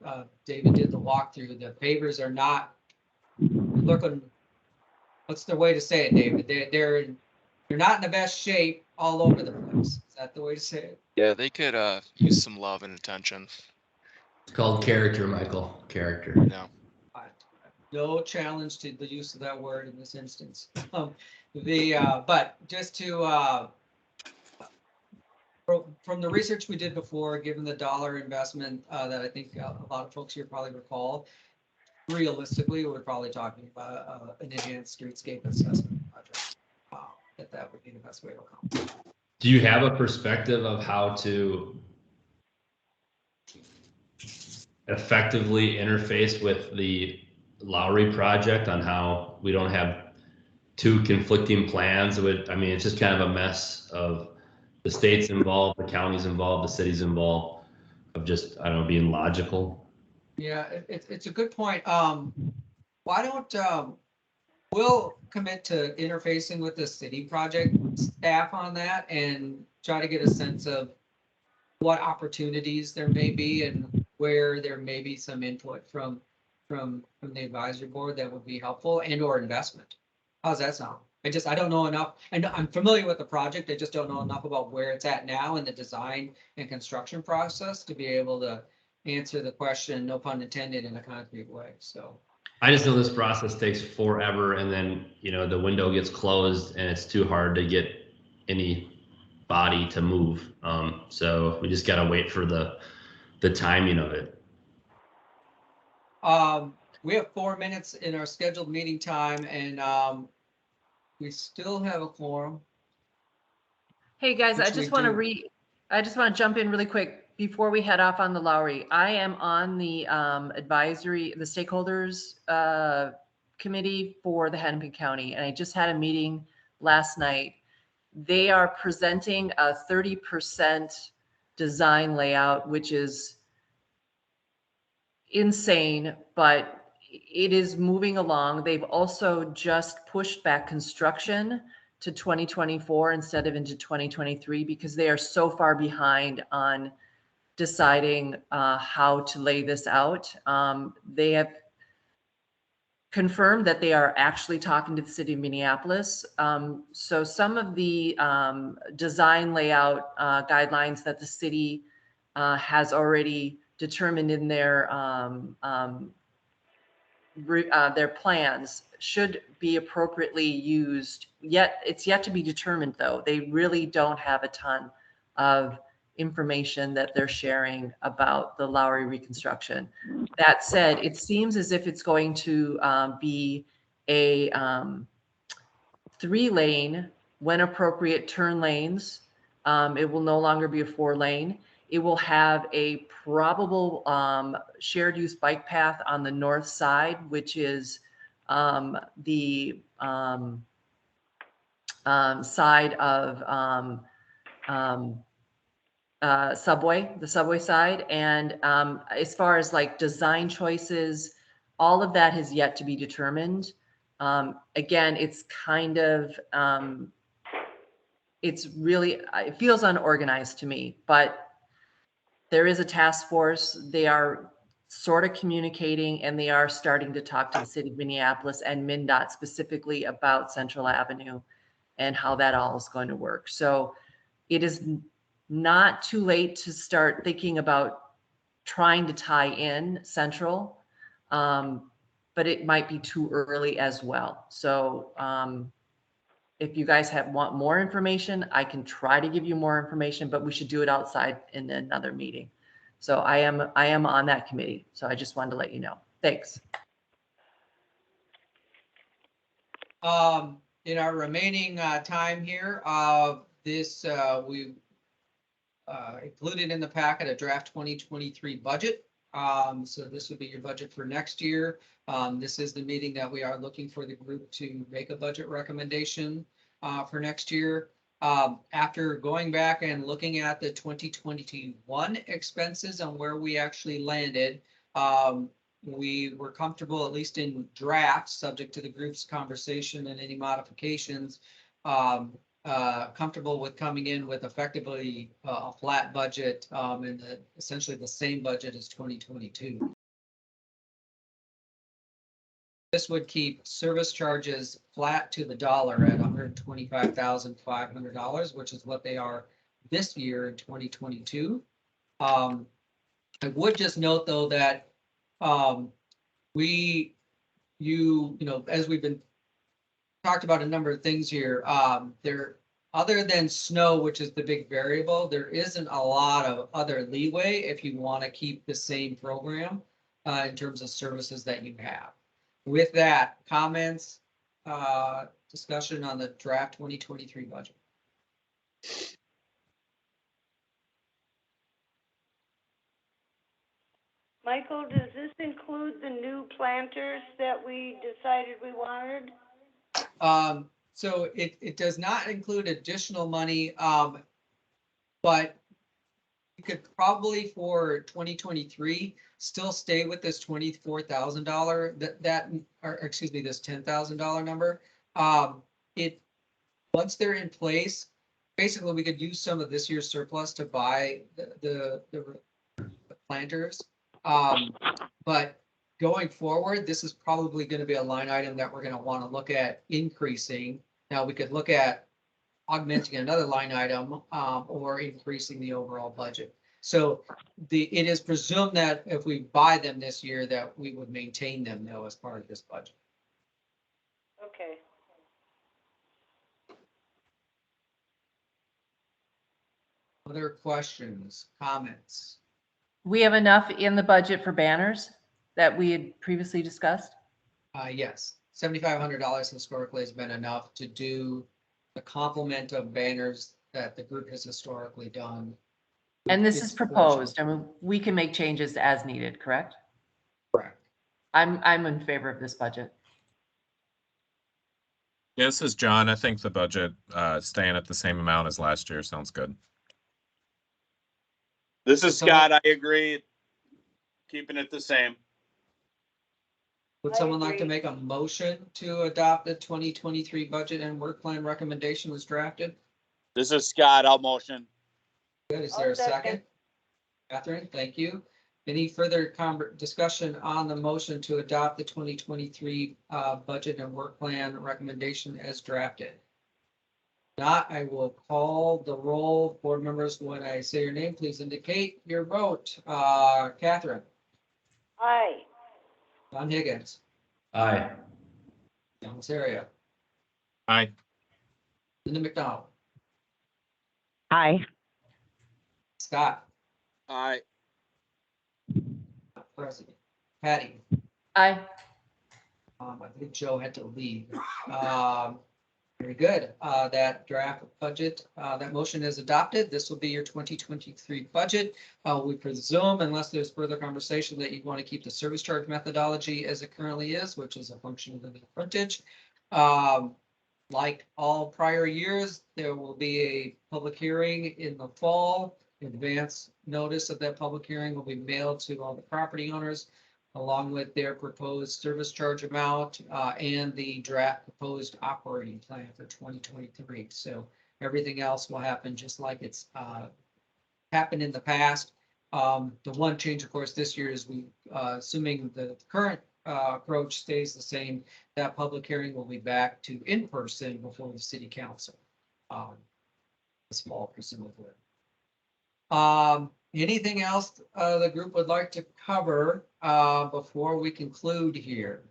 [SPEAKER 1] David did the walkthrough. The pavers are not looking. What's the way to say it, David? They're not in the best shape all over the place. Is that the way to say it?
[SPEAKER 9] Yeah, they could use some love and attention.
[SPEAKER 3] It's called character, Michael. Character.
[SPEAKER 9] No.
[SPEAKER 1] No challenge to the use of that word in this instance. But just to from the research we did before, given the dollar investment that I think a lot of folks here probably recall, realistically, we're probably talking about an enhanced streetscape assessment project. That would be the best way to accomplish.
[SPEAKER 3] Do you have a perspective of how to effectively interface with the Lowry project on how we don't have two conflicting plans? It's just kind of a mess of the state's involved, the county's involved, the city's involved, of just, I don't know, being logical.
[SPEAKER 1] Yeah, it's a good point. Why don't we'll commit to interfacing with the city project staff on that and try to get a sense of what opportunities there may be and where there may be some input from the advisory board that would be helpful, and or investment. How's that sound? I don't know enough. I'm familiar with the project. I just don't know enough about where it's at now in the design and construction process to be able to answer the question, no pun intended, in a concrete way. So
[SPEAKER 3] I just know this process takes forever, and then the window gets closed and it's too hard to get any body to move. So we just got to wait for the timing of it.
[SPEAKER 1] We have 4 minutes in our scheduled meeting time, and we still have a quorum.
[SPEAKER 5] Hey guys, I just want to jump in really quick before we head off on the Lowry. I am on the the stakeholders committee for the Hennepin County, and I just had a meeting last night. They are presenting a 30% design layout, which is insane, but it is moving along. They've also just pushed back construction to 2024 instead of into 2023 because they are so far behind on deciding how to lay this out. They have confirmed that they are actually talking to the city of Minneapolis. So some of the design layout guidelines that the city has already determined in their plans should be appropriately used. Yet it's yet to be determined, though. They really don't have a ton of information that they're sharing about the Lowry reconstruction. That said, it seems as if it's going to be a 3-lane, when appropriate, turn lanes. It will no longer be a 4-lane. It will have a probable shared use bike path on the north side, which is the side of subway, the subway side. And as far as like design choices, all of that has yet to be determined. Again, it's kind of it's really, it feels unorganized to me, but there is a task force. They are sort of communicating, and they are starting to talk to the city of Minneapolis and MnDOT specifically about Central Avenue and how that all is going to work. So it is not too late to start thinking about trying to tie in Central, but it might be too early as well. So if you guys want more information, I can try to give you more information, but we should do it outside in another meeting. So I am on that committee. So I just wanted to let you know. Thanks.
[SPEAKER 1] In our remaining time here, we included in the packet a draft 2023 budget. So this would be your budget for next year. This is the meeting that we are looking for the group to make a budget recommendation for next year. After going back and looking at the 2021 expenses and where we actually landed, we were comfortable, at least in drafts, subject to the group's conversation and any modifications, comfortable with coming in with effectively a flat budget and essentially the same budget as 2022. This would keep service charges flat to the dollar at $125,500, which is what they are this year in 2022. I would just note though that as we've been talked about a number of things here, other than snow, which is the big variable, there isn't a lot of other leeway if you want to keep the same program in terms of services that you have. With that, comments, discussion on the draft 2023 budget.
[SPEAKER 2] Michael, does this include the new planters that we decided we wanted?
[SPEAKER 1] So it does not include additional money, but you could probably for 2023 still stay with this $24,000 this $10,000 number. Once they're in place, basically we could use some of this year's surplus to buy the planters. But going forward, this is probably going to be a line item that we're going to want to look at increasing. Now we could look at augmenting another line item or increasing the overall budget. So it is presumed that if we buy them this year that we would maintain them though as part of this budget.
[SPEAKER 2] Okay.
[SPEAKER 1] Other questions, comments?
[SPEAKER 5] We have enough in the budget for banners that we had previously discussed?
[SPEAKER 1] Yes, $7,500 historically has been enough to do the complement of banners that the group has historically done.
[SPEAKER 5] And this is proposed. I mean, we can make changes as needed, correct?
[SPEAKER 1] Correct.
[SPEAKER 5] I'm in favor of this budget.
[SPEAKER 4] Yeah, this is John. I think the budget staying at the same amount as last year sounds good.
[SPEAKER 12] This is Scott. I agree. Keeping it the same.
[SPEAKER 1] Would someone like to make a motion to adopt the 2023 budget and work plan recommendation was drafted?
[SPEAKER 12] This is Scott. I'll motion.
[SPEAKER 1] Good. Is there a second? Catherine, thank you. Any further discussion on the motion to adopt the 2023 budget and work plan recommendation as drafted? Not, I will call the roll. Board members, when I say your name, please indicate your vote. Catherine.
[SPEAKER 2] Aye.
[SPEAKER 1] Don Higgins.
[SPEAKER 3] Aye.
[SPEAKER 1] John Seria.
[SPEAKER 4] Aye.
[SPEAKER 1] Linda McDonald.
[SPEAKER 8] Aye.
[SPEAKER 1] Scott.
[SPEAKER 12] Aye.
[SPEAKER 1] President. Patty.
[SPEAKER 5] Aye.
[SPEAKER 1] I think Joe had to leave. Very good. That draft budget, that motion is adopted. This will be your 2023 budget. We presume, unless there's further conversation, that you want to keep the service charge methodology as it currently is, which is a function of the frontage. Like all prior years, there will be a public hearing in the fall. Advance notice of that public hearing will be mailed to all the property owners. along with their proposed service charge amount, and the draft proposed operating plan for 2023. So everything else will happen just like it's happened in the past. The one change, of course, this year is we, assuming the current approach stays the same, that public hearing will be back to in person before the city council this fall, presumably. Anything else the group would like to cover before we conclude here?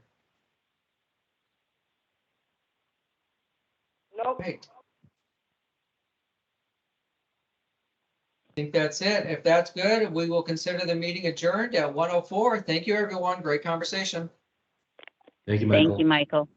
[SPEAKER 2] Nope.
[SPEAKER 1] Great. I think that's it. If that's good, we will consider the meeting adjourned at 1:04. Thank you, everyone. Great conversation.
[SPEAKER 3] Thank you, Michael.
[SPEAKER 8] Thank you, Michael.